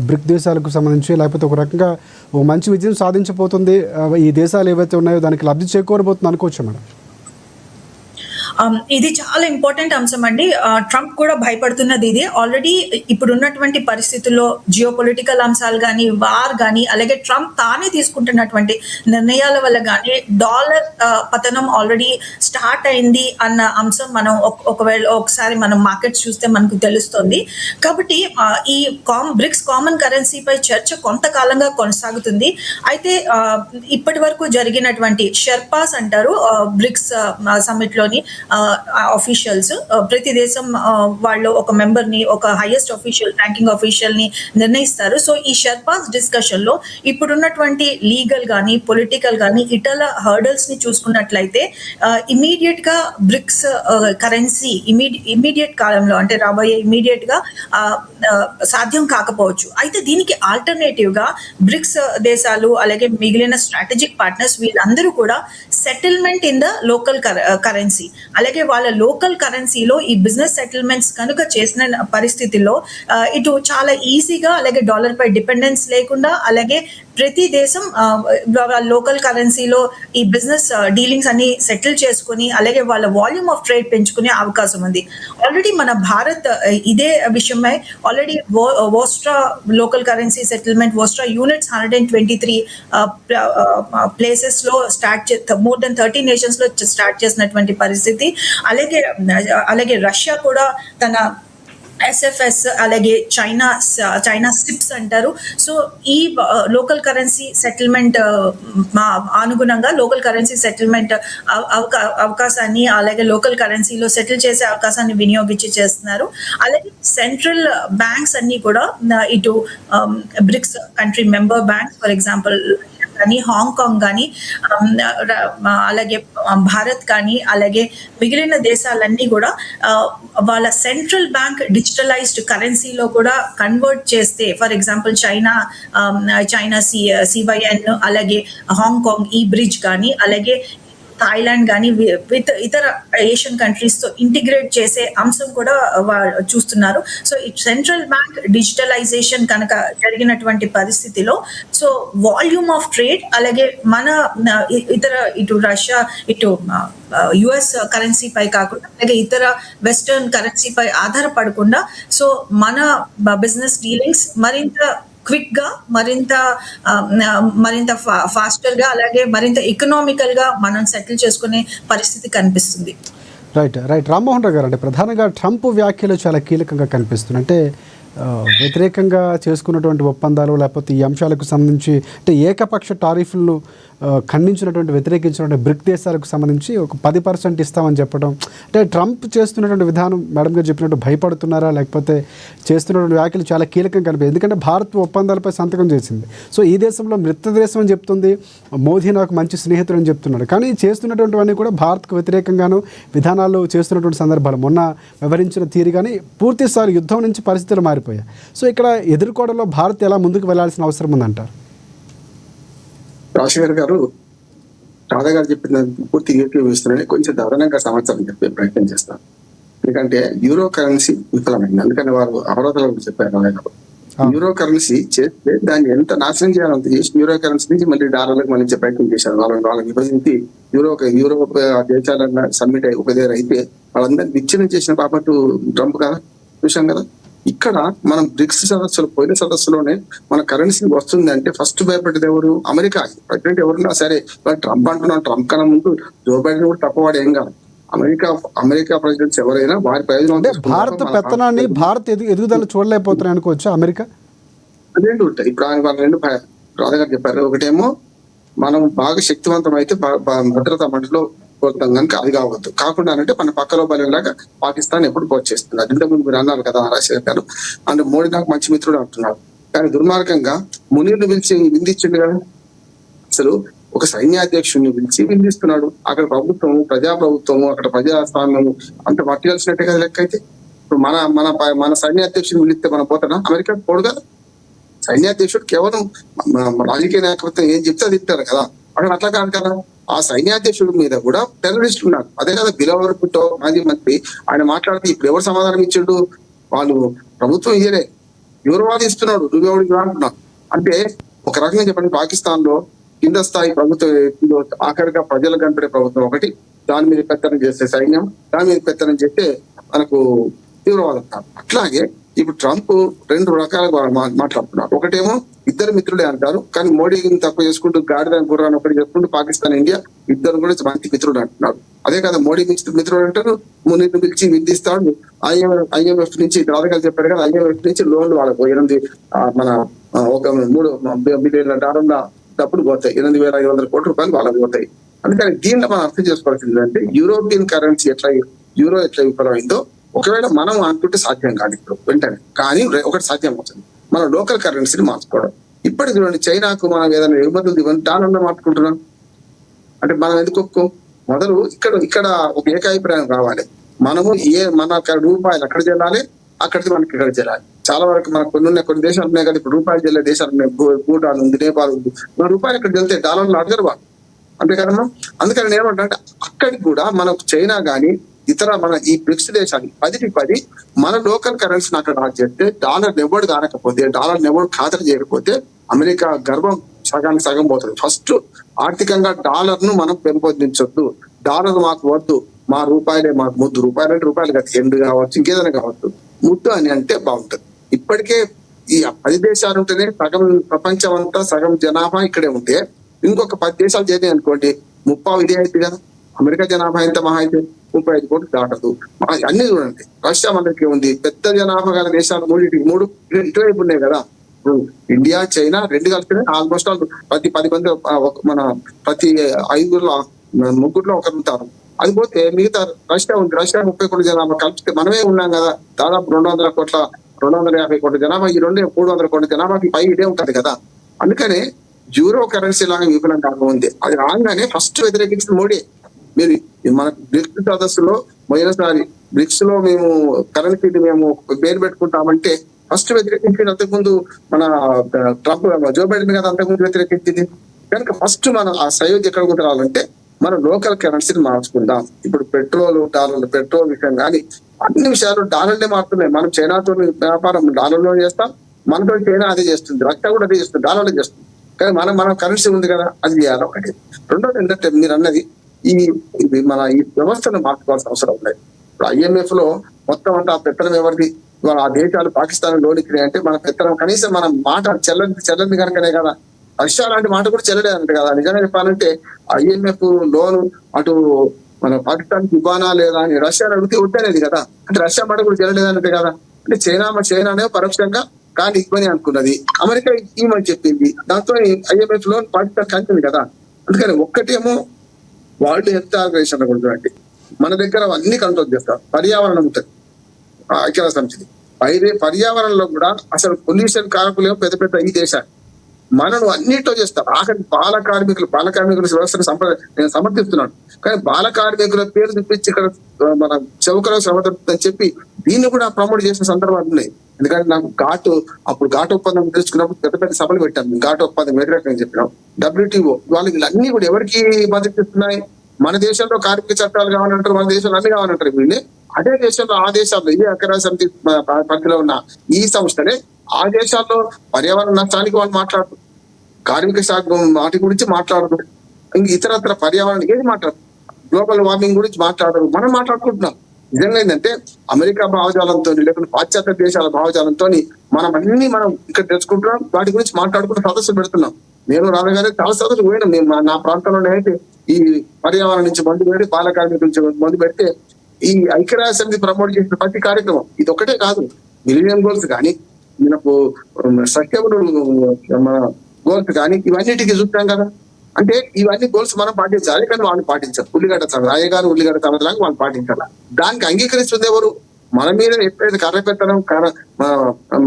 బ్రిక్ దేశాలకు సంబంధించి, లేకపోతే ఒక రకంగా ఒక మంచి విజయం సాధించబోతుంది, ఈ దేశాలు ఏవైతే ఉన్నాయో దానికి లబ్ధి చేకూరబోతుంది అనుకోవచ్చు మేడం? ఇది చాలా ఇంపార్టెంట్ అంశం అండి. ట్రంప్ కూడా భయపడుతున్నది ఇది. ఆల్రెడీ ఇప్పుడు ఉన్నటువంటి పరిస్థితుల్లో జియో పొలిటికల్ అంశాలు కానీ, వార్ కానీ, అలాగే ట్రంప్ తానే తీసుకుంటున్నటువంటి నిర్ణయాల వల్ల కానీ డాలర్ పతనం ఆల్రెడీ స్టార్ట్ అయింది అన్న అంశం మనం ఒకసారి మనం మార్కెట్స్ చూస్తే మనకు తెలుస్తుంది. కాబట్టి ఈ బ్రిక్స్ కామన్ కరెన్సీపై చర్చ కొంతకాలంగా కొనసాగుతుంది. అయితే ఇప్పటి వరకు జరిగినటువంటి షెర్పాస్ అంటారు బ్రిక్స్ సమిట్ లోని ఆఫీషియల్స్, ప్రతి దేశం వాళ్ళు ఒక మెంబర్ ని, ఒక హైయెస్ట్ ఆఫీషియల్, ర్యాంకింగ్ ఆఫీషియల్ ని నిర్ణయిస్తారు. సో ఈ షెర్పాస్ డిస్కషన్ లో ఇప్పుడున్నటువంటి లీగల్ గానీ, పొలిటికల్ గానీ, ఇతర హర్డల్స్ ని చూసుకున్నట్లయితే ఇమీడియట్ గా బ్రిక్స్ కరెన్సీ ఇమీడియట్ కాలంలో, అంటే రాబోయే ఇమీడియట్ గా సాధ్యం కాకపోవచ్చు. అయితే దీనికి ఆల్టర్నేటివ్ గా బ్రిక్స్ దేశాలు, అలాగే మిగిలిన స్ట్రాటజిక్ పార్ట్నర్స్ వీళ్ళందరూ కూడా settlement in the local currency, అలాగే వాళ్ళ లోకల్ కరెన్సీలో ఈ బిజినెస్ సెటిల్మెంట్స్ కనుక చేసిన పరిస్థితుల్లో ఇటు చాలా ఈజీగా, అలాగే డాలర్ పై డిపెండెన్స్ లేకుండా, అలాగే ప్రతి దేశం లోకల్ కరెన్సీలో ఈ బిజినెస్ డీలింగ్స్ అన్ని సెటిల్ చేసుకుని అలాగే వాళ్ళ వాల్యూమ్ ఆఫ్ ట్రేడ్ పెంచుకునే అవకాశం ఉంది. ఆల్రెడీ మన భారత్ ఇదే విషయమై already vostro local currency settlement vostro units 123 places లో మోర్ దెన్ 30 నేషన్స్ లో స్టార్ట్ చేసినటువంటి పరిస్థితి. అలాగే రష్యా కూడా తన SFS అలాగే చైనా సిప్స్ అంటారు. సో ఈ లోకల్ కరెన్సీ సెటిల్మెంట్ అనుగుణంగా లోకల్ కరెన్సీ సెటిల్మెంట్ అవకాశాన్ని అలాగే లోకల్ కరెన్సీలో సెటిల్ చేసే అవకాశాన్ని వినియోగించి చేస్తున్నారు. అలాగే సెంట్రల్ బ్యాంక్స్ అన్ని కూడా ఇటు BRICS country member banks for example కానీ హాంకాంగ్ కానీ అలాగే భారత్ కానీ అలాగే మిగిలిన దేశాలన్నీ కూడా వాళ్ళ సెంట్రల్ బ్యాంక్ డిజిటలైజ్డ్ కరెన్సీలో కూడా కన్వర్ట్ చేస్తే ఫర్ ఎగ్జాంపుల్ చైనా CYN అలాగే హాంకాంగ్ ఈ బ్రిడ్జ్ కానీ అలాగే థాయిలాండ్ కానీ విత్ ఇతర ఏషియన్ కంట్రీస్ తో ఇంటిగ్రేట్ చేసే అంశం కూడా చూస్తున్నారు. సో ఈ సెంట్రల్ బ్యాంక్ డిజిటలైజేషన్ కనుక జరిగినటువంటి పరిస్థితిలో సో వాల్యూమ్ ఆఫ్ ట్రేడ్ అలాగే మన ఇతర ఇటు రష్యా ఇటు US కరెన్సీ పై కాకుండా అలాగే ఇతర వెస్టర్న్ కరెన్సీ పై ఆధారపడకుండా సో మన బిజినెస్ డీలింగ్స్ మరింత క్విక్ గా మరింత ఫాస్టర్ గా అలాగే మరింత ఎకనామికల్ గా మనం సెటిల్ చేసుకునే పరిస్థితి కనిపిస్తుంది. రైట్ రామ్మోహన్ రావు గారు, అంటే ప్రధానంగా ట్రంప్ వ్యాఖ్యలు చాలా కీలకంగా కనిపిస్తుంది. అంటే వ్యతిరేకంగా చేసుకున్నటువంటి ఒప్పందాలు లేకపోతే ఈ అంశాలకు సంబంధించి అంటే ఏకపక్ష టారిఫ్లను ఖండించినటువంటి వ్యతిరేకించినటువంటి బ్రిక్ దేశాలకు సంబంధించి ఒక 10% ఇస్తామని చెప్పడం, అంటే ట్రంప్ చేస్తున్నటువంటి విధానం మేడం గారు చెప్పినట్టు భయపడుతున్నారా లేకపోతే చేస్తున్నటువంటి వ్యాఖ్యలు చాలా కీలకంగా కనిపిస్తుంది. ఎందుకంటే భారత్ ఒప్పందాలపై సంతకం చేసింది. సో ఈ దేశంలో మిత్రదేశం అని చెప్తుంది, మోదీ నాకు మంచి స్నేహితుడు అని చెప్తున్నాడు. కానీ చేస్తున్నటువంటివన్నీ కూడా భారత్కు వ్యతిరేకంగాను విధానాలు చేస్తున్నటువంటి సందర్భాలు మొన్న వివరించిన తీరు కానీ పూర్తిసారి యుద్ధం నుంచి పరిస్థితులు మారిపోయాయి. సో ఇక్కడ ఎదుర్కోవడంలో భారత్ ఎలా ముందుకు వెళ్లాల్సిన అవసరం ఉందంటారు? రాజశేఖర్ గారు రాధా గారు చెప్పిన పూర్తి ఏకీభవిస్తున్నారని కొంచెం దారుణంగా సమాచారం చెప్పే ప్రయత్నం చేస్తారు. ఎందుకంటే యూరో కరెన్సీ విఫలమైంది. అందుకని వారు అవరోధాలు చెప్పారు రాధా గారు. యూరో కరెన్సీ చేస్తే దాన్ని ఎంత నాశనం చేయాలంత చేసి యూరో కరెన్సీ నుంచి మళ్ళీ డాలర్లకు మళ్ళీ ప్రయత్నం చేశారు. వాళ్ళని విభజించి యూరోప్ దేశాలన్న సమ్మిట్ ఒక దగ్గర అయితే వాళ్ళందరినీ విచ్ఛిన్నం చేసిన పాపట్టు ట్రంప్ కదా చూసాం కదా. ఇక్కడ మనం బ్రిక్స్ సదస్సులు పోయిన సదస్సులోనే మన కరెన్సీ వస్తుంది అంటే ఫస్ట్ భయపడేది ఎవరు? అమెరికా. ప్రెసిడెంట్ ఎవరున్నా సరే ట్రంప్ అంటున్నాం, ట్రంప్ కన్నా ముందు జో బైడెన్ కూడా తప్పవాడు ఏం కాదు. అమెరికా ప్రెసిడెంట్స్ ఎవరైనా వారి ప్రయోజనం భారత పెత్తనాన్ని భారత్ ఎదుగుదల చూడలేకపోతున్నాయి అనుకోవచ్చు అమెరికా. రెండు ఉంటాయి. ఇప్పుడు వాళ్ళ రెండు రాధా గారు చెప్పారు. ఒకటేమో మనం బాగా శక్తివంతం అయితే భద్రతా మండలిలో కోరుతాం కనుక అది కావద్దు. కాకుండా అంటే మన పక్కలో బలంలాగా పాకిస్తాన్ ఎప్పుడు కోర్చేస్తుంది. అది ఇంతకుముందు మీరు అన్నారు కదా రాజశేఖర్ గారు. అంటే మోడీ నాకు మంచి మిత్రుడు అంటున్నారు. కానీ దుర్మార్గంగా మునీర్ను పిలిచి విందించిండు కదా. అసలు ఒక సైన్యాధ్యక్షుడిని పిలిచి విందిస్తున్నాడు. అక్కడ ప్రభుత్వము ప్రజాప్రభుత్వము అక్కడ ప్రజాస్వామ్యము అంత పట్టియాల్సినట్టే కదా లెక్క. అయితే ఇప్పుడు మన సైన్యాధ్యక్షుడిని పిలిస్తే మనం పోతాడా? అమెరికా పోడు కదా. సైన్యాధ్యక్షుడు కేవలం రాజకీయ నాయకత్వం ఏం చెప్తే అది తింటారు కదా. అక్కడ అట్లా కాదు కదా. ఆ సైన్యాధ్యక్షుడి మీద కూడా టెర్రరిస్టులు ఉన్నారు. అదే కదా బిలవర్ పుట్టో మాజీ మంత్రి ఆయన మాట్లాడితే ఇప్పుడు ఎవరు సమాధానం ఇచ్చిండు? వాళ్ళు ప్రభుత్వం ఇయ్యలే, ఎవరు ఇస్తున్నాడు, నువ్వెవడికి అంటున్నావు. అంటే ఒక రకంగా చెప్పండి, పాకిస్తాన్ లో కింద స్థాయి ప్రభుత్వం ఆఖరిగా ప్రజలు కనపడే ప్రభుత్వం ఒకటి, దాని మీద పెత్తనం చేస్తే సైన్యం, దాని మీద పెత్తనం చేస్తే మనకు తీవ్రవాదం. అట్లాగే ఇప్పుడు ట్రంప్ రెండు రకాలుగా మాట్లాడుతున్నారు. ఒకటేమో ఇద్దరు మిత్రులే అంటారు, కానీ మోడీని తక్కువ చేసుకుంటూ గాడిద గుర్రాన్ని ఒకటి చేసుకుంటూ పాకిస్తాన్ ఇండియా ఇద్దరు కూడా మంచి మిత్రుడు అంటున్నారు. అదే కదా మోడీ మిత్రుడు అంటారు. మునీర్ను పిలిచి విధిస్తాడు. IMF నుంచి రాధకాలు చెప్పారు కదా, IMF నుంచి లోన్లు వాళ్ళకు 8 మన ఒక $3 బిలియన్ల డబ్బులు పోతాయి. 8,500 కోట్ల రూపాయలు వాళ్ళకి పోతాయి. అందుకని దీంట్లో మనం అర్థం చేసుకోవాల్సింది అంటే యూరోపియన్ కరెన్సీ యూరో ఎట్లా విఫలమైందో ఒకవేళ మనం అనుకుంటే సాధ్యం కాదు ఇప్పుడు వెంటనే, కానీ ఒకటి సాధ్యం అవుతుంది, మన లోకల్ కరెన్సీని మార్చుకోవడం. ఇప్పటికి చూడండి, చైనాకు మనం ఏదైనా ఎగుమతులు దిగుమతి డాలర్లో మార్చుకుంటున్నాం అంటే మనం ఎందుకు ఒప్పుకోం? మొదలు ఇక్కడ ఒక ఏకాభిప్రాయం రావాలి. మనము మన రూపాయలు అక్కడ చెల్లాలి, అక్కడికి మనకి ఇక్కడ చెల్లాలి. చాలా వరకు మనకు కొన్ని దేశాలు ఉన్నాయి కదా, ఇప్పుడు రూపాయలు చెల్లే దేశాలు ఉన్నాయి, భూటాన్ ఉంది, నేపాల్ ఉంది. మన రూపాయలు ఇక్కడ చెల్లితే డాలర్లు అడగరు వాళ్ళు, అంతే కదమ్మా. అందుకని నేను ఏమంటే అక్కడికి కూడా మనకు చైనా గానీ ఇతర మన ఈ బ్రిక్స్ దేశాలు 10 మన లోకల్ కరెన్సీని అక్కడ చేస్తే డాలర్ ఎవడు కానకపోతే, డాలర్ ఎవడు ఖాతరు చేయకపోతే అమెరికా గర్వం సగానికి సగం పోతుంది. ఫస్ట్ ఆర్థికంగా డాలర్ ను మనం పెంపొందించొద్దు, డాలర్ మాకు వద్దు, మా రూపాయలే మాకు ముద్దు, రూపాయలు అంటే రూపాయలు కాదు, ఎండు కావచ్చు ఇంకేదైనా కావచ్చు, ముద్దు అని అంటే బాగుంటుంది. ఇప్పటికే ఈ 10 దేశాలు ఉంటేనే సగం ప్రపంచం అంతా సగం జనాభా ఇక్కడే ఉంటే ఇంకొక 10 దేశాలు చేయాలి అనుకోండి, 30 ఇదే అయితే కదా. అమెరికా జనాభా ఎంత మహా అయితే 35 కోట్లు దాటదు. అన్ని చూడండి, రష్యా మనకి ఉంది, పెద్ద జనాభా గల దేశాలు మూడు ఇటువైపు ఉన్నాయి కదా. ఇప్పుడు ఇండియా చైనా 2 కలిపితే ఆల్మోస్ట్ ప్రతి 10 మంది మన ప్రతి 5 ముగ్గురులో ఒకరు ఉంటారు. అది పోతే మిగతా రష్యా ఉంది, రష్యా 30 కోట్ల జనాభా కలిపితే మనమే ఉన్నాం కదా, దాదాపు 250 కోట్ల జనాభా, ఈ 300 కోట్ల జనాభాకి పై ఇదే ఉంటది కదా. అందుకనే యూరో కరెన్సీ లాగా విఫలం కాకముంది అది రాగానే ఫస్ట్ వ్యతిరేకించిన మోడీ. మీరు మన బ్రిక్స్ సదస్సులో పోయినసారి బ్రిక్స్ లో మేము కరెన్సీని మేము పేరు పెట్టుకుంటామంటే ఫస్ట్ వ్యతిరేకించింది అంతకుముందు మన ట్రంప్, జో బైడెన్ కదా అంతకుముందు వ్యతిరేకించింది. కనుక ఫస్ట్ మనం ఆ సయోధ్య ఎక్కడ కుదరాలంటే మన లోకల్ కరెన్సీని మార్చుకుందాం. ఇప్పుడు పెట్రోల్ విషయం కానీ అన్ని విషయాలు డాలర్లే మారుతున్నాయి. మనం చైనాతో వ్యాపారం డాలర్లో చేస్తాం, మనతో చైనా అదే చేస్తుంది, రష్యా కూడా అదే చేస్తుంది, డాలర్లో చేస్తుంది. కానీ మన కరెన్సీ ఉంది కదా, అది చేయాలి ఒకటి. రెండోది ఏంటంటే మీరు అన్నది ఈ వ్యవస్థను మార్చుకోవాల్సిన అవసరం ఉన్నాయి. ఇప్పుడు IMF లో మొత్తం అంతా ఆ పెత్తనం ఎవరిది, ఆ దేశాలు పాకిస్తాన్ లోనికి అంటే మన పెత్తనం కనీసం మన మాట చెల్లని కనుకనే కదా. రష్యా లాంటి మాట కూడా చెల్లలేదంటే కదా. నిజంగా చెప్పాలంటే IMF లోను అటు మన పాకిస్తాన్ ఇవ్వానా లేదా అని రష్యా అడిగితే వద్దనేది కదా. అంటే రష్యా మాట కూడా చెల్లలేదంటే కదా. అంటే చైనానే పరోక్షంగా కానీ ఇవ్వని అనుకున్నది, అమెరికా ఇవ్వమని చెప్పింది, దాంతో IMF లోన్ పాకిస్తాన్ కంచింది కదా. అందుకని ఒక్కటేమో వరల్డ్ హెల్త్ ఆర్గనైజేషన్ అనుకుంటున్నట్టు మన దగ్గర అన్ని కంట్రోల్ చేస్తారు. పర్యావరణం ఉంటుంది ఐక్యరాజ్య సమితి, పర్యావరణంలో కూడా అసలు పొల్యూషన్ కారకులేమో పెద్ద ఈ దేశాలు మనను అన్నిట్లో చేస్తారు. ఆఖరి బాల కార్మికుల వ్యవస్థను నేను సమర్థిస్తున్నాను. కానీ బాల కార్మికుల పేరు తెప్పించి ఇక్కడ మన చౌకలో శ్రమ దొరుకుతుందని చెప్పి దీన్ని కూడా ప్రమోట్ చేసిన సందర్భాలు ఉన్నాయి. ఎందుకంటే నాకు ఘాటు ఒప్పందం తెలుసుకున్నప్పుడు పెద్ద సభలు పెట్టాను, ఘాటు ఒప్పందం వ్యతిరేకంగా చెప్పినాం. WTO వాళ్ళకి వీళ్ళన్నీ కూడా ఎవరికి మద్దతు ఇస్తున్నాయి? మన దేశంలో కార్మిక చట్టాలు కావాలంటారు, మన దేశంలో అన్ని కావాలంటారు. వీళ్ళే అదే దేశంలో ఆ దేశాల్లో ఇదే ఐక్యరాజ్య సమితి పరిధిలో ఉన్న ఈ సంస్థలే ఆ దేశాల్లో పర్యావరణ నష్టానికి వాళ్ళు మాట్లాడుతారు, కార్మిక శాఖ వాటి గురించి మాట్లాడరు, ఇంక ఇతరత్ర పర్యావరణం ఏది మాట్లాడరు, గ్లోబల్ వార్మింగ్ గురించి మాట్లాడరు. మనం మాట్లాడుకుంటున్నాం. నిజంగా ఏంటంటే అమెరికా భావజాలంతో లేకపోతే పాశ్చాత్య దేశాల భావజాలంతో మనం ఇక్కడ తెచ్చుకుంటున్నాం, వాటి గురించి మాట్లాడుకుంటూ సదస్సులు పెడుతున్నాం. నేను రానగానే చాలా సదస్సులు పోయినాం. మేము నా ప్రాంతంలోనే అయితే ఈ పర్యావరణం నుంచి మందు పెట్టి బాల కార్మికుల నుంచి మందు పెడితే ఈ ఐక్యరాజ్య సమితి ప్రమోట్ చేసిన ప్రతి కార్యక్రమం ఇది ఒకటే కాదు, మిలినియం గోల్స్ కానీ మనకు సస్టైనబుల్ మన గోల్స్ కానీ ఇవన్నిటికీ చూస్తాం కదా. అంటే ఇవన్నీ గోల్స్ మనం పాటించాలి, కానీ వాళ్ళు పాటించారు. రాయగారు ఉల్లిగడ్డ తమలాగా వాళ్ళు పాటించాలి. దానికి అంగీకరిస్తుంది ఎవరు? మన మీద ఎప్పుడైతే కర్ర పెత్తనం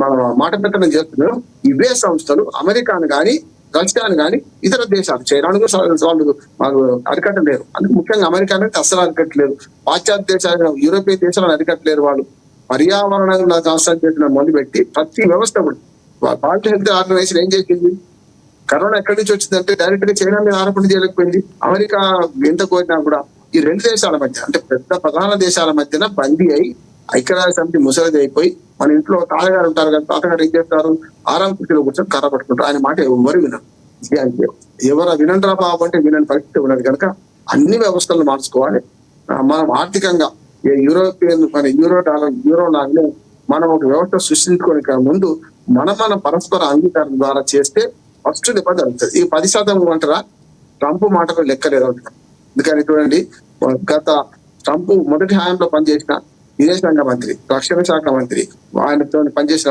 మన మాట పెత్తనం చేస్తున్నారో ఇవే సంస్థలు అమెరికాను కానీ రష్యాను కానీ ఇతర దేశాలు చైనాను వాళ్ళు అరికట్టలేరు. అందుకు ముఖ్యంగా అమెరికా అనేది అస్సలు అరికట్టలేరు, పాశ్చాత్య దేశాలు యూరోపియన్ దేశాలను అరికట్టలేరు. వాళ్ళు పర్యావరణంలో నాశనం చేసిన మొదలుపెట్టి ప్రతి వ్యవస్థ కూడా వరల్డ్ హెల్త్ ఆర్గనైజేషన్ ఏం చేసింది? కరోనా ఎక్కడి నుంచి వచ్చిందంటే డైరెక్ట్ గా చైనా మీద ఆరోపణ చేయలేకపోయింది. అమెరికా ఎంత కోరినా కూడా ఈ 2 దేశాల మధ్య అంటే పెద్ద ప్రధాన దేశాల మధ్యన బందీ అయి ఐక్యరాజ్య సమితి ముసలిది అయిపోయి మన ఇంట్లో తాతగారు ఉంటారు కదా, తాతగారు ఏం చేస్తారు? ఆరాం కుర్చీలో కూర్చొని కర్ర పట్టుకుంటారు. ఆయన మాట ఎవరు వినరు. ఎవరు వినండ్రా బాబు అంటే వినని పరిస్థితి ఉన్నది. కనుక అన్ని వ్యవస్థలను మార్చుకోవాలి. మనం ఆర్థికంగా యూరో లాగానే మనం ఒక వ్యవస్థ సృష్టించుకోవడానికి ముందు మన పరస్పర అంగీకారం ద్వారా చేస్తే ఫస్ట్ దెబ్బ జరుగుతుంది. ఈ 10% అంటారా ట్రంప్ మాటకు లెక్కలేదు అంటారు. ఎందుకని చూడండి, గత ట్రంప్ మొదటి హయాంలో పనిచేసిన విదేశాంగ మంత్రి, రక్షణ శాఖ మంత్రి, ఆయనతో పనిచేసిన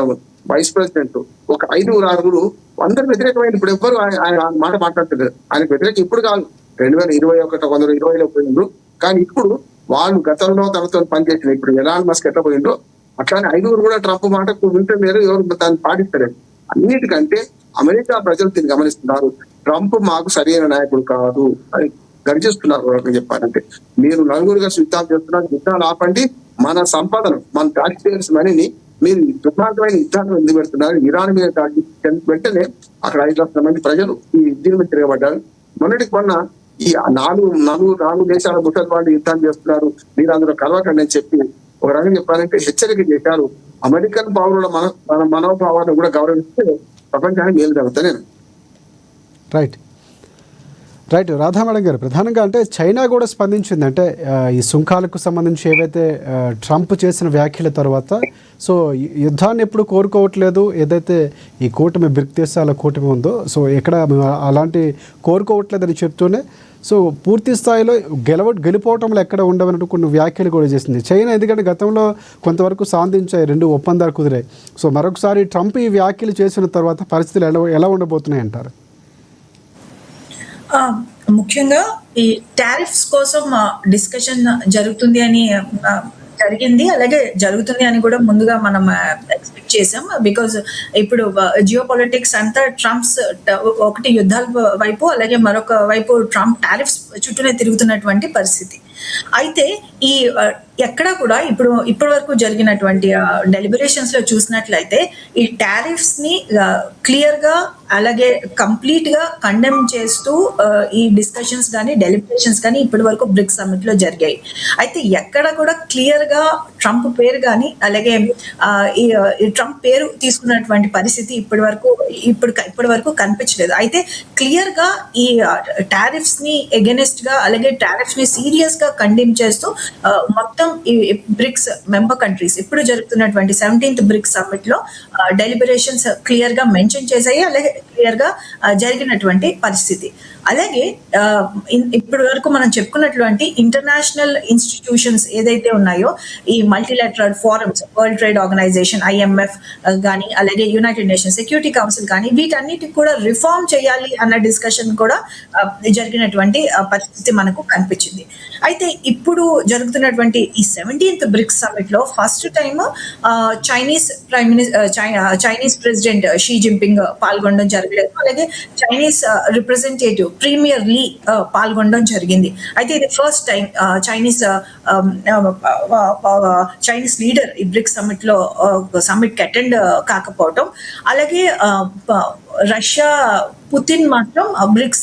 వైస్ ప్రెసిడెంట్ ఒక 5-6 అందరు వ్యతిరేకమైన. ఇప్పుడు ఎవ్వరు ఆయన మాట మాట్లాడుతున్నారు. ఆయనకు వ్యతిరేకం ఇప్పుడు కాదు, 2021 కొందరు 2020లో పోయిండ్రు. కానీ ఇప్పుడు వాళ్ళు గతంలో తనతో పనిచేసిన ఇప్పుడు ఎలాన్ మస్క్ ఎట్లా పోయిండ్రో అట్లానే 5 కూడా ట్రంప్ మాటకు వింటలేరు, ఎవరు దాన్ని పాటిస్తలేరు. అన్నిటికంటే అమెరికా ప్రజలు దీన్ని గమనిస్తున్నారు. ట్రంప్ మాకు సరైన నాయకుడు కాదు అని గర్జిస్తున్నారు. చెప్పాలంటే మీరు నలుగురుగా యుద్ధాలు చేస్తున్నారు, యుద్ధాలు ఆపండి, మన సంపదను మన ట్యాక్స్ పేయర్స్ మనీని మీరు దుర్మార్గమైన యుద్ధాన్ని ఎందుకు పెడుతున్నారు? ఇరాన్ మీద దాడి వెంటనే అక్కడ 5 లక్షల మంది ప్రజలు ఈ దీని మీద తిరగబడ్డారు. మొన్న ఈ 4 దేశాల ముసలి వాళ్ళు యుద్ధాలు చేస్తున్నారు, మీరు అందులో కలవకండి అని చెప్పి ఒక రకంగా చెప్పాలంటే హెచ్చరిక చేశారు. అమెరికన్ పౌరుల మన మనోభావాన్ని కూడా గౌరవిస్తే ప్రపంచానికి మేలు జరుగుతా. నేను రైట్ రైట్ రాధా మేడం గారు, ప్రధానంగా అంటే చైనా కూడా స్పందించింది. అంటే ఈ సుంకాలకు సంబంధించి ఏవైతే ట్రంప్ చేసిన వ్యాఖ్యల తర్వాత సో యుద్ధాన్ని ఎప్పుడు కోరుకోవట్లేదు, ఏదైతే ఈ కూటమి బ్రిక్ దేశాల కూటమి ఉందో సో ఎక్కడ అలాంటి కోరుకోవట్లేదని చెప్తూనే సో పూర్తి స్థాయిలో గెలిపోవటంలో ఎక్కడ ఉండవన్నట్టు కొన్ని వ్యాఖ్యలు కూడా చేసింది చైనా. ఎందుకంటే గతంలో కొంతవరకు సాధించాయి, 2 ఒప్పందాలు కుదిరాయి. సో మరొకసారి ట్రంప్ ఈ వ్యాఖ్యలు చేసిన తర్వాత పరిస్థితులు ఎలా ఉండబోతున్నాయి అంటారు? ముఖ్యంగా ఈ టారిఫ్స్ కోసం డిస్కషన్ జరుగుతుంది అని జరిగింది, అలాగే జరుగుతుంది అని కూడా ముందుగా మనం ఎక్స్పెక్ట్ చేసాం. బికాజ్ ఇప్పుడు జియో పొలిటిక్స్ అంతా ట్రంప్స్ ఒకటి యుద్ధాల వైపు, అలాగే మరొక వైపు ట్రంప్ టారిఫ్స్ చుట్టూనే తిరుగుతున్నటువంటి పరిస్థితి. అయితే ఈ ఎక్కడ కూడా ఇప్పటి వరకు జరిగినటువంటి డెలిబరేషన్స్ లో చూసినట్లయితే ఈ టారిఫ్స్ ని క్లియర్ గా అలాగే కంప్లీట్ గా కండెమ్ చేస్తూ ఈ డిస్కషన్స్ కానీ డెలిబరేషన్స్ కానీ ఇప్పటి వరకు బ్రిక్స్ సమ్మిట్ లో జరిగాయి. అయితే ఎక్కడ కూడా క్లియర్ గా ట్రంప్ పేరు కానీ అలాగే ఈ ట్రంప్ పేరు తీసుకున్నటువంటి పరిస్థితి ఇప్పటి వరకు కనిపించలేదు. అయితే క్లియర్ గా ఈ టారిఫ్స్ ని ఎగెనిస్ట్ గా అలాగే టారిఫ్స్ ని సీరియస్ గా కండెమ్ చేస్తూ మొత్తం ఈ బ్రిక్స్ మెంబర్ కంట్రీస్ ఇప్పుడు జరుగుతున్నటువంటి 17th బ్రిక్స్ సమ్మిట్ లో డెలిబరేషన్స్ క్లియర్ గా మెన్షన్ చేశాయి, అలాగే క్లియర్ గా జరిగినటువంటి పరిస్థితి. అలాగే ఇప్పటి వరకు మనం చెప్పుకున్నటువంటి ఇంటర్నేషనల్ ఇన్స్టిట్యూషన్స్ ఏదైతే ఉన్నాయో ఈ multilateral forums, world trade organization IMF కానీ అలాగే యునైటెడ్ నేషన్స్ సెక్యూరిటీ కౌన్సిల్ కానీ వీటన్నిటికి కూడా రిఫార్మ్ చేయాలి అన్న డిస్కషన్ కూడా జరిగినటువంటి పరిస్థితి మనకు కనిపించింది. అయితే ఇప్పుడు జరుగుతున్నటువంటి ఈ 17th బ్రిక్స్ సమ్మిట్ లో first time Chinese president Xi Jinping పాల్గొనడం జరగలేదు, అలాగే చైనీస్ రిప్రజెంటేటివ్ ప్రీమియర్ లీ పాల్గొనడం జరిగింది. అయితే ఇది ఫస్ట్ టైం చైనీస్ లీడర్ ఈ బ్రిక్స్ సమ్మిట్ కి అటెండ్ కాకపోవటం, అలాగే రష్యా పుతిన్ మాత్రం బ్రిక్స్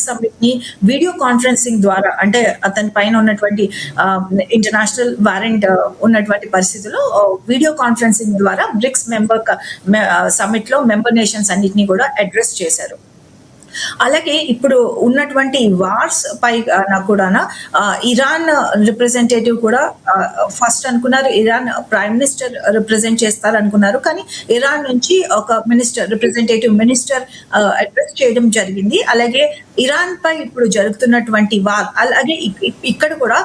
సమ్మిట్ ని వీడియో కాన్ఫరెన్సింగ్ ద్వారా, అంటే అతని పైన ఉన్నటువంటి ఇంటర్నేషనల్ వారెంట్ ఉన్నటువంటి పరిస్థితుల్లో వీడియో కాన్ఫరెన్సింగ్ ద్వారా బ్రిక్స్ సమ్మిట్ లో మెంబర్ నేషన్స్ అన్నిటిని కూడా అడ్రస్ చేశారు. అలాగే ఇప్పుడు ఉన్నటువంటి వార్స్ పై కూడా ఇరాన్ రిప్రజెంటేటివ్ కూడా ఫస్ట్ అనుకున్నారు ఇరాన్ ప్రైమ్ మినిస్టర్ రిప్రజెంట్ చేస్తారు అనుకున్నారు, కానీ ఇరాన్ నుంచి ఒక రిప్రజెంటేటివ్ మినిస్టర్ అడ్రస్ చేయడం జరిగింది. అలాగే ఇరాన్ పై ఇప్పుడు జరుగుతున్నటువంటి వార్, అలాగే ఇక్కడ కూడా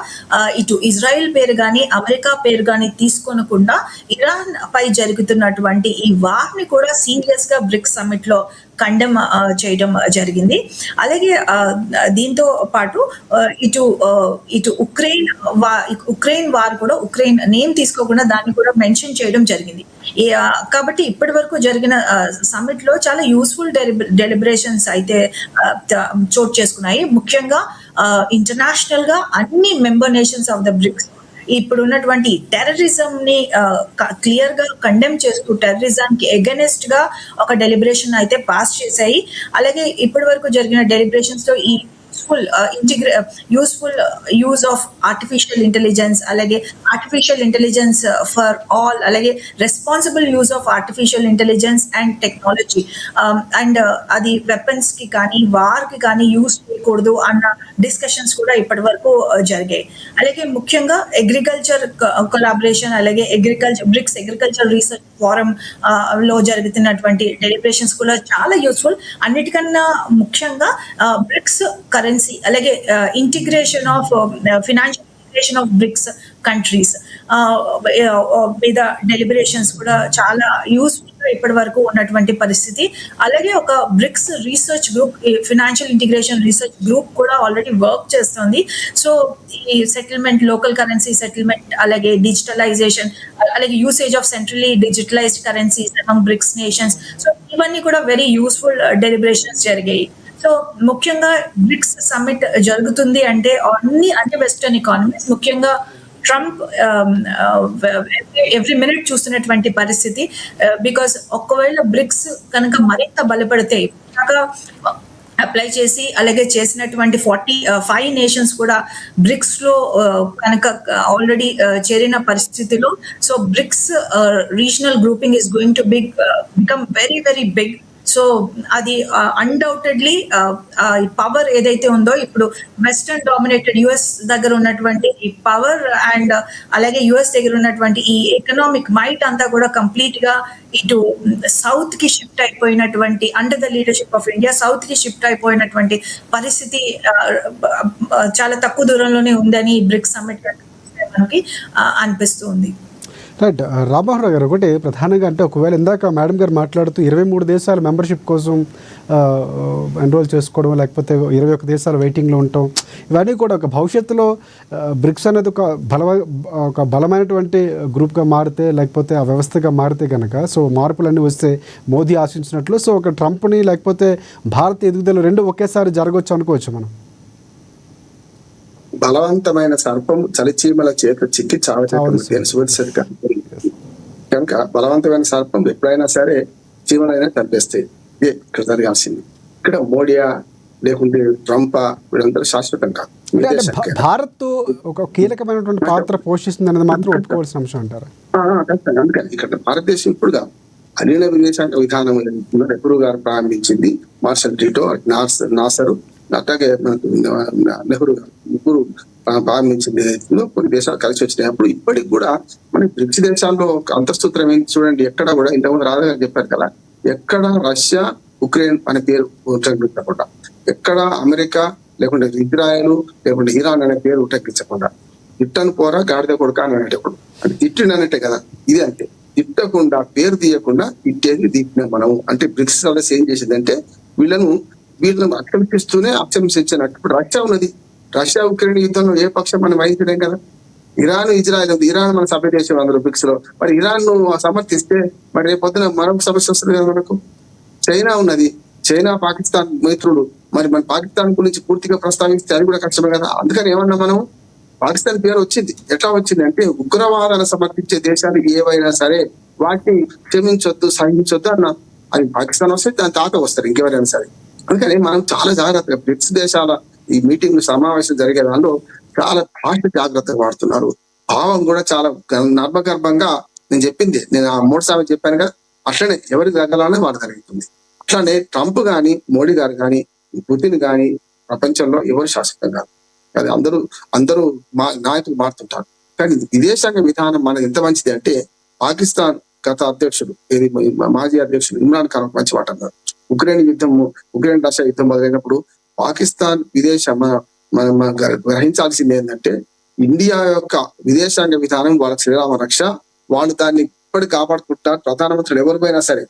ఇటు ఇజ్రాయెల్ పేరు కానీ అమెరికా పేరు కానీ తీసుకోనకుండా ఇరాన్ పై జరుగుతున్నటువంటి ఈ వార్ ని కూడా సీరియస్ గా బ్రిక్స్ సమ్మిట్ లో కండెమ్ చేయడం జరిగింది. అలాగే దీంతో పాటు ఇటు ఉక్రెయిన్ వార్ కూడా ఉక్రెయిన్ నేమ్ తీసుకోకుండా దాన్ని కూడా మెన్షన్ చేయడం జరిగింది. కాబట్టి ఇప్పటి వరకు జరిగిన సమ్మిట్ లో చాలా యూస్ఫుల్ డెలిబరేషన్స్ అయితే చోటు చేసుకున్నాయి. ముఖ్యంగా ఇంటర్నేషనల్ గా అన్ని member nations of the BRICS ఇప్పుడు ఉన్నటువంటి టెర్రరిజం ని క్లియర్ గా కండెమ్ చేస్తూ టెర్రరిజం కి ఎగెనిస్ట్ గా ఒక డెలిబరేషన్ అయితే పాస్ చేశాయి. అలాగే ఇప్పటి వరకు జరిగిన డెలిబరేషన్స్ లో ఈ useful use of artificial intelligence, అలాగే ఆర్టిఫిషియల్ ఇంటెలిజెన్స్ ఫర్ ఆల్, అలాగే responsible use of artificial intelligence and technology, and అది వెపన్స్ కి కానీ వార్ కి కానీ యూజ్ చేయకూడదు అన్న డిస్కషన్స్ కూడా ఇప్పటి వరకు జరిగాయి. అలాగే ముఖ్యంగా అగ్రికల్చర్ కొలాబరేషన్, అలాగే బ్రిక్స్ అగ్రికల్చర్ రీసెర్చ్ ఫోరం లో జరుగుతున్నటువంటి డెలిబరేషన్స్ కూడా చాలా యూస్ఫుల్. అన్నిటికన్నా ముఖ్యంగా బ్రిక్స్ కరెన్సీ, అలాగే integration of financial integration of bricks countries మీద డెలిబరేషన్స్ కూడా చాలా యూస్ఫుల్ గా ఇప్పటి వరకు ఉన్నటువంటి పరిస్థితి. అలాగే ఒక BRICS research group, financial integration research group కూడా ఆల్రెడీ వర్క్ చేస్తుంది. సో ఈ సెటిల్మెంట్, లోకల్ కరెన్సీ సెటిల్మెంట్, అలాగే డిజిటలైజేషన్, అలాగే usage of centrally digitalized currencies among BRICS nations, so ఇవన్నీ కూడా వెరీ యూస్ఫుల్ డెలిబరేషన్స్ జరిగాయి. సో ముఖ్యంగా బ్రిక్స్ సమ్మిట్ జరుగుతుంది అంటే అన్ని వెస్టర్న్ ఎకానమీస్, ముఖ్యంగా ట్రంప్ ఎవ్రీ మినిట్ చూస్తున్నటువంటి పరిస్థితి. బికాస్ ఒకవేళ బ్రిక్స్ కనుక మరింత బలపడితే, అప్లై చేసి అలాగే చేసినటువంటి 45 నేషన్స్ కూడా బ్రిక్స్ లో కనుక ఆల్రెడీ చేరిన పరిస్థితిలో, so BRICS regional grouping is going to become very very big. So అది అన్డౌటెడ్లీ పవర్ ఏదైతే ఉందో ఇప్పుడు వెస్టర్న్ డామినేటెడ్ యుఎస్ దగ్గర ఉన్నటువంటి ఈ పవర్ అండ్ అలాగే యుఎస్ దగ్గర ఉన్నటువంటి ఈ ఎకనామిక్ మైట్ అంతా కూడా కంప్లీట్ గా ఇటు సౌత్ కి షిఫ్ట్ అయిపోయినటువంటి under the leadership of India south కి షిఫ్ట్ అయిపోయినటువంటి పరిస్థితి చాలా తక్కువ దూరంలోనే ఉందని బ్రిక్స్ సమ్మిట్ మనకి అనిపిస్తుంది. రైట్. రామ్మోహన్ రావు గారు, ఒకటి ప్రధానంగా అంటే ఒకవేళ ఇందాక మేడం గారు మాట్లాడుతూ 23 దేశాలు మెంబర్షిప్ కోసం ఎన్రోల్ చేసుకోవడం, లేకపోతే 21 దేశాలు వెయిటింగ్లో ఉండటం, ఇవన్నీ కూడా ఒక భవిష్యత్తులో బ్రిక్స్ అనేది ఒక బలమైనటువంటి గ్రూప్గా మారితే, లేకపోతే ఆ వ్యవస్థగా మారితే కనుక సో మార్పులన్నీ వస్తే మోదీ ఆశించినట్లు సో ఒక ట్రంప్ని లేకపోతే భారత ఎదుగుదల రెండు ఒకేసారి జరగవచ్చు అనుకోవచ్చు మనం. బలవంతమైన సర్పం చలిచీమల చేత చిక్కి చావచ్చేది కనుక బలవంతమైన సర్పం ఎప్పుడైనా సరే చీమలైనా చంపేస్తాయి. ఇదే ఇక్కడ జరగాల్సింది. ఇక్కడ మోడీయా లేకుంటే ట్రంపా వీళ్ళందరూ శాశ్వతం కాదు. భారత్ ఒక కీలకమైనటువంటి పాత్ర పోషిస్తుంది అనేది మాత్రం ఒప్పుకోవాల్సిన అంశం అంటారు. అందుకని ఇక్కడ భారతదేశం ఇప్పుడుగా అలీన విదేశాంగ విధానం నెహ్రూ గారు ప్రారంభించింది. మార్షల్ టీటో, నాసరు, అట్లాగే నెహ్రూ ముగ్గురు ప్రారంభించింది. కొన్ని దేశాలు కలిసి వచ్చినప్పుడు ఇప్పటికి కూడా మన బ్రిక్స్ దేశాల్లో అంతఃసూత్రం ఏంటి చూడండి. ఎక్కడ కూడా ఇంతకుముందు రాధా గారు చెప్పారు కదా, ఎక్కడ రష్యా ఉక్రెయిన్ అనే పేరు ఉటంకించకుండా, ఎక్కడ అమెరికా లేకుంటే ఇజ్రాయెల్ లేకుంటే ఇరాన్ అనే పేరు ఉటంకించకుండా, తిట్టను పోరా గాడిద కొడుక అని అనేటప్పుడు అంటే తిట్టిండి అన్నట్టే కదా. ఇది అంతే, తిట్టకుండా పేరు తీయకుండా తిట్టేది తిట్టిన మనం. అంటే బ్రిక్స్ సదస్సు ఏం చేసిందంటే వీళ్ళను అక్షమిస్తూనే అక్షమించినట్టు. ఇప్పుడు రష్యా ఉన్నది, రష్యా ఉక్రెయిన్ యుద్ధంలో ఏ పక్షం మనం వహించలేం కదా. ఇరాన్ ఇజ్రాయెల్ ఉంది, ఇరాన్ మన సభ్య దేశం అందరూ బ్రిక్స్ లో. మరి ఇరాన్ ను సమర్థిస్తే మరి రేపు పొద్దున మరొక సమస్య వస్తుంది కదా మనకు. చైనా ఉన్నది, చైనా పాకిస్తాన్ మిత్రుడు, మరి మన పాకిస్తాన్ గురించి పూర్తిగా ప్రస్తావిస్తే అది కూడా కష్టమే కదా. అందుకని ఏమన్నా మనం పాకిస్తాన్ పేరు వచ్చింది. ఎట్లా వచ్చింది అంటే ఉగ్రవాదాన్ని సమర్థించే దేశాలు ఏవైనా సరే వాటిని క్షమించొద్దు, సహించొద్దు అన్న. అది పాకిస్తాన్ వస్తే దాని తాత వస్తారు ఇంకెవరైనా సరే. అందుకని మనం చాలా జాగ్రత్తగా బ్రిక్స్ దేశాల ఈ మీటింగ్ సమావేశం జరిగే దానిలో చాలా భాష జాగ్రత్తగా వాడుతున్నారు. భావం కూడా చాలా నర్మగర్భంగా నేను చెప్పింది, నేను ఆ 3 సార్లు చెప్పాను కదా, అట్లనే ఎవరి జరగాలనే వాడు జరుగుతుంది. అట్లానే ట్రంప్ గాని మోడీ గారు కానీ పుతిన్ కానీ ప్రపంచంలో ఎవరు శాశ్వతం కాదు. అది అందరూ నాయకులు మారుతుంటారు. కానీ విదేశాంగ విధానం మనది ఎంత మంచిది అంటే పాకిస్తాన్ గత అధ్యక్షుడు మాజీ అధ్యక్షుడు ఇమ్రాన్ ఖాన్ మంచి మాట అన్నారు. ఉక్రెయిన్ రష్యా యుద్ధం మొదలైనప్పుడు పాకిస్తాన్ గ్రహించాల్సింది ఏంటంటే ఇండియా యొక్క విదేశాంగ విధానం వాళ్ళ శ్రీరామ రక్ష. వాళ్ళు దాన్ని ఇప్పటికి కాపాడుకుంటారు. ప్రధానమంత్రులు ఎవరిపైనా సరే,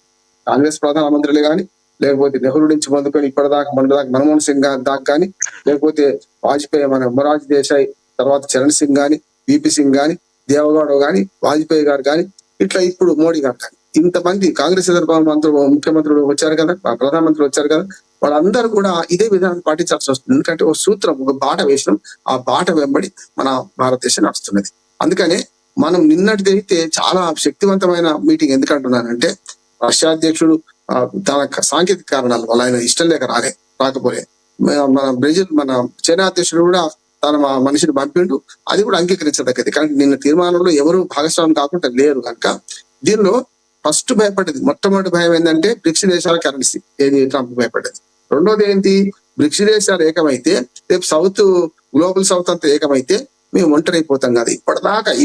కాంగ్రెస్ ప్రధానమంత్రులే కానీ, లేకపోతే నెహ్రూ నుంచి మొదలుకొని ఇప్పటిదాకా మన్మోహన్ సింగ్ దాకా కానీ, లేకపోతే వాజ్పేయి మన మొరార్జీ దేశాయ్, తర్వాత చరణ్ సింగ్ గాని, విపి సింగ్ గాని, దేవగౌడ గాని, వాజ్పేయి గారు కానీ, ఇట్లా ఇప్పుడు మోడీ గారు కానీ, ఇంతమంది కాంగ్రెస్ ముఖ్యమంత్రులు వచ్చారు కదా, ప్రధానమంత్రులు వచ్చారు కదా, వాళ్ళందరూ కూడా ఇదే విధానం పాటించాల్సి వస్తుంది. ఎందుకంటే ఒక సూత్రం, ఒక బాట వేసినాం, ఆ బాట వెంబడి మన భారతదేశం నడుస్తున్నది. అందుకనే మనం నిన్నటిదైతే చాలా శక్తివంతమైన మీటింగ్. ఎందుకంటున్నానంటే రష్యా అధ్యక్షుడు తన సాంకేతిక కారణాల వల్ల ఆయన ఇష్టం లేక రాకపోలే. మన చైనా అధ్యక్షుడు కూడా తన మనిషిని పంపిండు, అది కూడా అంగీకరించదగ్గది. కానీ నిన్న తీర్మానంలో ఎవరు భాగస్వామ్యం కాకుండా లేరు కనుక దీనిలో ఫస్ట్ భయపడ్డది, మొట్టమొదటి భయం ఏంటంటే బ్రిక్స్ దేశాల కరెన్సీ ఏది ట్రంప్ భయపడ్డది. రెండోది ఏంటి, బ్రిక్స్ దేశాలు ఏకమైతే రేపు గ్లోబల్ సౌత్ అంతా ఏకమైతే మేము ఒంటరైపోతాం కదా.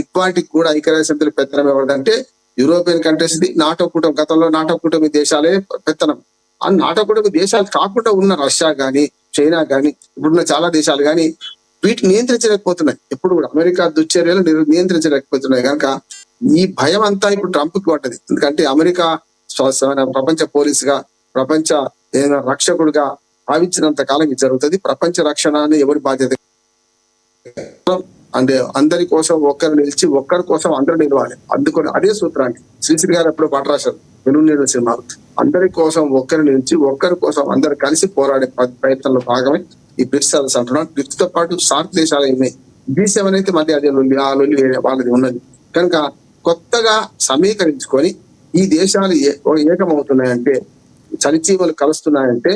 ఇప్పటికి కూడా ఐక్యరాజ్య సమితిలో పెత్తనం ఎవరిదంటే యూరోపియన్ కంట్రీస్ ది. నాటో కూటమి, గతంలో నాటో కూటమి దేశాలే పెత్తనం. ఆ నాటో కూటమి దేశాలు కాకుండా ఉన్న రష్యా గాని, చైనా గాని, ఇప్పుడున్న చాలా దేశాలు గాని వీటిని నియంత్రించలేకపోతున్నాయి. ఎప్పుడు కూడా అమెరికా దుశ్చర్యలు నియంత్రించలేకపోతున్నాయి. కనుక ఈ భయం అంతా ఇప్పుడు ట్రంప్ కి పడ్డది. ఎందుకంటే అమెరికా ప్రపంచ పోలీస్ గా, ప్రపంచ రక్షకుడుగా భావించినంత కాలం ఇది జరుగుతుంది. ప్రపంచ రక్షణ అని ఎవరి బాధ్యత అంటే అందరి కోసం ఒక్కరు నిలిచి ఒక్కరి కోసం అందరూ నిలవాలి. అందుకని అదే సూత్రాన్ని శ్రీశ్రీ గారు ఎప్పుడు పాట రాశారు వెలుగు సినిమాలు. అందరి కోసం ఒక్కరు నిలిచి ఒక్కరి కోసం అందరు కలిసి పోరాడే ప్రయత్నంలో భాగమే ఈ బ్రిక్స్ సదస్సు అంటున్నాను. బ్రిక్స్ తో పాటు సార్క్ దేశాలు ఉన్నాయి. G7 అయితే మళ్ళీ అదే లొల్లి, ఆ లొల్లి వాళ్ళది ఉన్నది. కనుక కొత్తగా సమీకరించుకొని ఈ దేశాలు ఏకమవుతున్నాయంటే, చలిచీమలు కలుస్తున్నాయంటే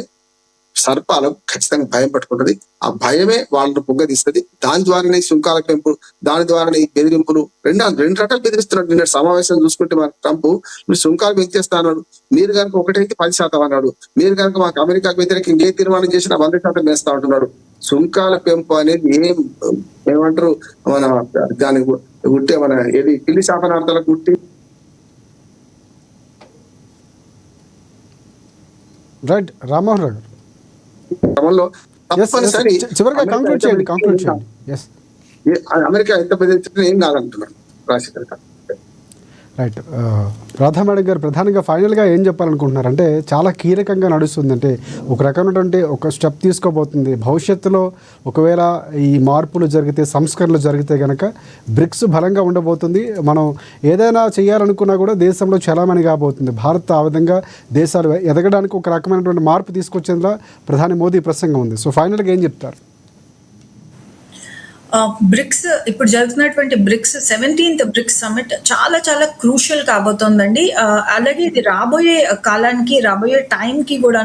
సర్పాలకు ఖచ్చితంగా భయం పట్టుకుంటది. ఆ భయమే వాళ్ళను పొగ్గదీస్తుంది. దాని ద్వారానే సుంకాల పెంపు, దాని ద్వారానే ఈ బెదిరింపులు రెండు రకాలు బెదిరిస్తున్నాడు. నిన్న సమావేశం చూసుకుంటే మన ట్రంప్ మీరు సుంకాలు పెంచేస్తా అన్నాడు. మీరు కనుక 1% అన్నాడు. మీరు కనుక మాకు అమెరికాకు వ్యతిరేకంగా ఏ తీర్మానం చేసినా 100% వేస్తా ఉంటున్నాడు. సుంకాల పెంపు అనేది ఏమంటారు మన దాని గుట్టే మన ఏది పిల్లి శాపనార్థాలకు గుట్టి రైట్ రామ్మోహన్ రావు గారు క్రమంలో తప్పనిసరి చివరిగా కంక్లూడ్ చేయండి. ఎస్ అమెరికా ఎంత బెదిరించినా ఏం కాదంటున్నాడు రాజశేఖర్ గారు. రైట్ రాధా మేడం గారు ప్రధానంగా ఫైనల్గా ఏం చెప్పాలనుకుంటున్నారు అంటే చాలా కీలకంగా నడుస్తుంది, అంటే ఒక రకమైనటువంటి ఒక స్టెప్ తీసుకోబోతుంది. భవిష్యత్తులో ఒకవేళ ఈ మార్పులు జరిగితే, సంస్కరణలు జరిగితే కనుక బ్రిక్స్ బలంగా ఉండబోతుంది. మనం ఏదైనా చేయాలనుకున్నా కూడా దేశంలో చలామణి కాబోతుంది. భారత్ ఆ విధంగా దేశాలు ఎదగడానికి ఒక రకమైనటువంటి మార్పు తీసుకొచ్చేందులో ప్రధాని మోదీ ప్రసంగం ఉంది. సో ఫైనల్గా ఏం చెప్తారు? బ్రిక్స్ ఇప్పుడు జరుగుతున్నటువంటి బ్రిక్స్ 17th బ్రిక్స్ సమ్మిట్ చాలా చాలా క్రూషియల్ కాబోతోందండి. అలాగే ఇది రాబోయే కాలానికి, రాబోయే టైంకి కూడా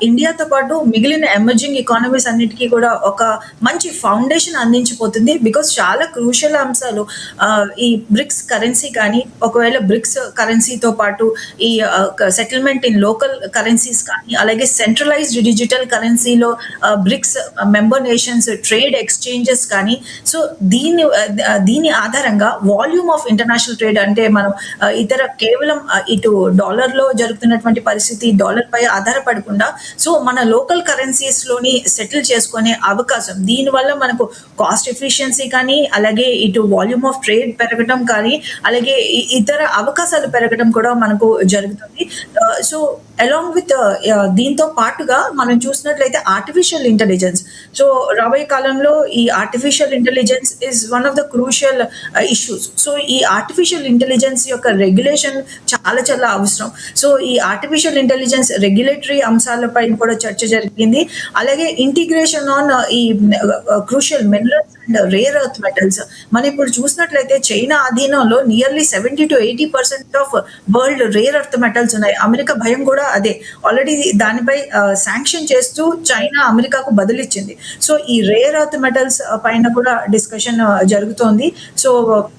ఇండియాతో పాటు మిగిలిన ఎమర్జింగ్ ఎకానమీస్ అన్నిటికీ కూడా ఒక మంచి ఫౌండేషన్ అందించిపోతుంది. బికాస్ చాలా క్రూషియల్ అంశాలు ఈ బ్రిక్స్ కరెన్సీ కానీ, ఒకవేళ బ్రిక్స్ కరెన్సీతో పాటు ఈ సెటిల్మెంట్ ఇన్ లోకల్ కరెన్సీస్ కానీ, అలాగే సెంట్రలైజ్డ్ డిజిటల్ కరెన్సీలో BRICS member nations trade exchanges కానీ, సో దీని ఆధారంగా వాల్యూమ్ ఆఫ్ ఇంటర్నేషనల్ ట్రేడ్ అంటే మనం ఇతర కేవలం ఇటు డాలర్ లో జరుగుతున్నటువంటి పరిస్థితి, డాలర్ పై ఆధారపడకుండా సో మన లోకల్ కరెన్సీస్ లోని సెటిల్ చేసుకునే అవకాశం, దీనివల్ల మనకు కాస్ట్ ఎఫిషియన్సీ కానీ, అలాగే ఇటు వాల్యూమ్ ఆఫ్ ట్రేడ్ పెరగడం కానీ, అలాగే ఇతర అవకాశాలు పెరగడం కూడా మనకు జరుగుతుంది. సో అలాంగ్ విత్ దీంతో పాటుగా మనం చూసినట్లయితే ఆర్టిఫిషియల్ ఇంటెలిజెన్స్, సో రాబోయే కాలంలో ఈ artificial intelligence is one of the crucial issues. So ఈ ఆర్టిఫిషియల్ ఇంటెలిజెన్స్ యొక్క రెగ్యులేషన్ చాలా చాలా అవసరం. సో ఈ ఆర్టిఫిషియల్ ఇంటెలిజెన్స్ రెగ్యులేటరీ అంశాలపై కూడా చర్చ జరిగింది. అలాగే ఇంటిగ్రేషన్ ఆన్ ఈ crucial minerals and rare earth metals. మనం ఇప్పుడు చూసినట్లయితే చైనా అధీనంలో nearly 70 to 80% of world rare earth metals ఉన్నాయి. అమెరికా భయం కూడా అదే. ఆల్రెడీ దానిపై శాంక్షన్ చేస్తూ చైనా అమెరికాకు బదులిచ్చింది. సో ఈ రేర్ ఎర్త్ మెటల్స్ పైన కూడా డిస్కషన్ జరుగుతోంది. సో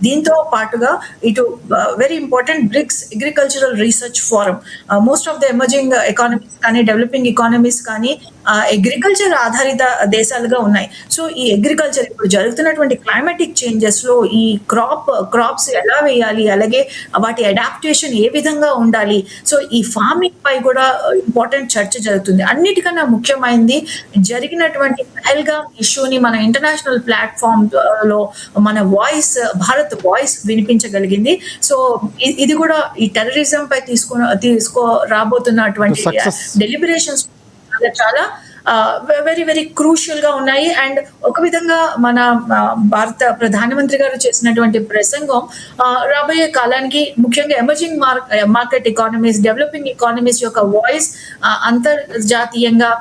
దీంతో పాటుగా ఇటు very important BRICS agricultural research forum. Most of the emerging economies కానీ, డెవలపింగ్ ఎకానమీస్ కానీ అగ్రికల్చర్ ఆధారిత దేశాలుగా ఉన్నాయి. సో ఈ అగ్రికల్చర్ ఇప్పుడు జరుగుతున్నటువంటి క్లైమాటిక్ చేంజెస్ లో ఈ క్రాప్స్ ఎలా వేయాలి, అలాగే వాటి అడాప్టేషన్ ఏ విధంగా ఉండాలి, సో ఈ ఫార్మింగ్ పై కూడా ఇంపార్టెంట్ చర్చ జరుగుతుంది. అన్నిటికన్నా ముఖ్యమైనది జరిగినటువంటి పహల్గామ్ ఇష్యూని మన ఇంటర్నేషనల్ ప్లాట్ఫామ్ లో మన వాయిస్, భారత్ వాయిస్ వినిపించగలిగింది. సో ఇది కూడా ఈ టెర్రరిజం పై తీసుకో రాబోతున్నటువంటి డెలిబరేషన్స్ చాలా వెరీ వెరీ క్రూషియల్ గా ఉన్నాయి. అండ్ ఒక విధంగా మన భారత ప్రధానమంత్రి గారు చేసినటువంటి ప్రసంగం రాబోయే కాలానికి ముఖ్యంగా emerging market economies, developing economies యొక్క వాయిస్ అంతర్జాతీయంగా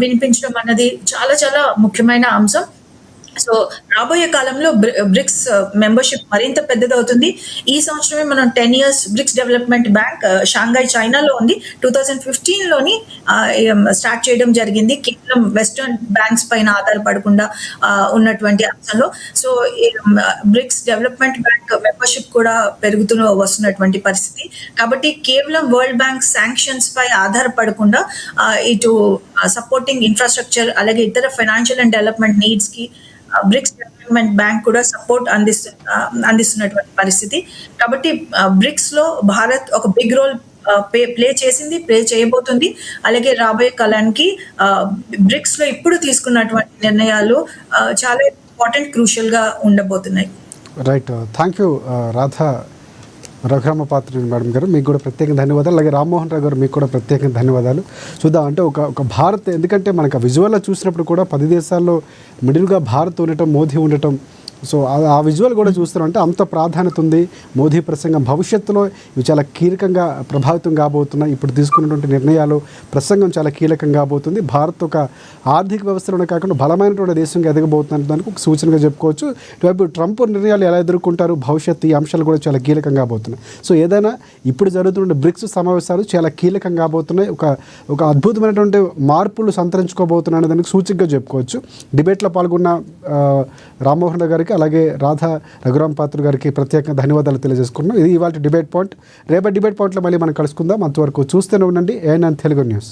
వినిపించడం అన్నది చాలా చాలా ముఖ్యమైన అంశం. సో రాబోయే కాలంలో బ్రిక్స్ మెంబర్షిప్ మరింత పెద్దదవుతుంది. ఈ సంవత్సరమే మనం 10 years BRICS development bank Shanghai చైనాలో ఉంది. 2015లోని స్టార్ట్ చేయడం జరిగింది. కేవలం వెస్టర్న్ బ్యాంక్స్ పైన ఆధారపడకుండా ఉన్నటువంటి అంశంలో. So BRICS development bank membership కూడా పెరుగుతూ వస్తున్నటువంటి పరిస్థితి. కాబట్టి కేవలం వరల్డ్ బ్యాంక్ శాంక్షన్స్ పై ఆధారపడకుండా ఇటు సపోర్టింగ్ ఇన్ఫ్రాస్ట్రక్చర్, అలాగే ఇతర ఫైనాన్షియల్ అండ్ డెవలప్మెంట్ నీడ్స్ కి బ్రిక్స్ డెవలప్మెంట్ బ్యాంక్ కూడా సపోర్ట్ అందిస్తున్నటువంటి పరిస్థితి. కాబట్టి బ్రిక్స్ లో భారత్ ఒక బిగ్ రోల్ ప్లే చేసింది, ప్లే చేయబోతుంది. అలాగే రాబోయే కాలానికి బ్రిక్స్ లో ఇప్పుడు తీసుకున్నటువంటి నిర్ణయాలు చాలా ఇంపార్టెంట్, క్రూషియల్ గా ఉండబోతున్నాయి. Right, thank you Radha Raghurama పాత్ర మేడం గారు, మీకు కూడా ప్రత్యేక ధన్యవాదాలు. అలాగే రామ్మోహన్ రావు గారు, మీకు కూడా ప్రత్యేక ధన్యవాదాలు. చూద్దాం అంటే ఒక భారత్, ఎందుకంటే మనకు విజువల్లో చూసినప్పుడు కూడా 10 దేశాల్లో మిడిల్గా భారత్ ఉండటం, మోదీ ఉండటం సో ఆ విజువల్ కూడా చూస్తున్నారంటే అంత ప్రాధాన్యత ఉంది మోదీ ప్రసంగం. భవిష్యత్తులో ఇవి చాలా కీలకంగా ప్రభావితం కాబోతున్నాయి. ఇప్పుడు తీసుకున్నటువంటి నిర్ణయాలు, ప్రసంగం చాలా కీలకం కాబోతుంది. భారత్ ఒక ఆర్థిక వ్యవస్థలోనే కాకుండా బలమైనటువంటి దేశంగా ఎదగబోతున్న దానికి ఒక సూచనగా చెప్పుకోవచ్చు. ఇటువైపు ట్రంప్ నిర్ణయాలు ఎలా ఎదుర్కొంటారు, భవిష్యత్తు ఈ అంశాలు కూడా చాలా కీలకం కాబోతున్నాయి. సో ఏదైనా ఇప్పుడు జరుగుతున్న బ్రిక్స్ సమావేశాలు చాలా కీలకం కాబోతున్నాయి. ఒక అద్భుతమైనటువంటి మార్పులు సంతరించుకోబోతున్నాయి దానికి సూచికగా చెప్పుకోవచ్చు. డిబేట్లో పాల్గొన్న రామ్మోహన్ రావు గారికి అలాగే రాధా రఘురామ్ పాత్ర గారికి ప్రత్యేకంగా ధన్యవాదాలు తెలియజేసుకున్నాం. ఇది ఇవాళ డిబేట్ పాయింట్. రేపటి డిబేట్ పాయింట్లో మళ్ళీ మనం కలుసుకుందాం. అంతవరకు చూస్తూనే ఉండండి ANN తెలుగు న్యూస్.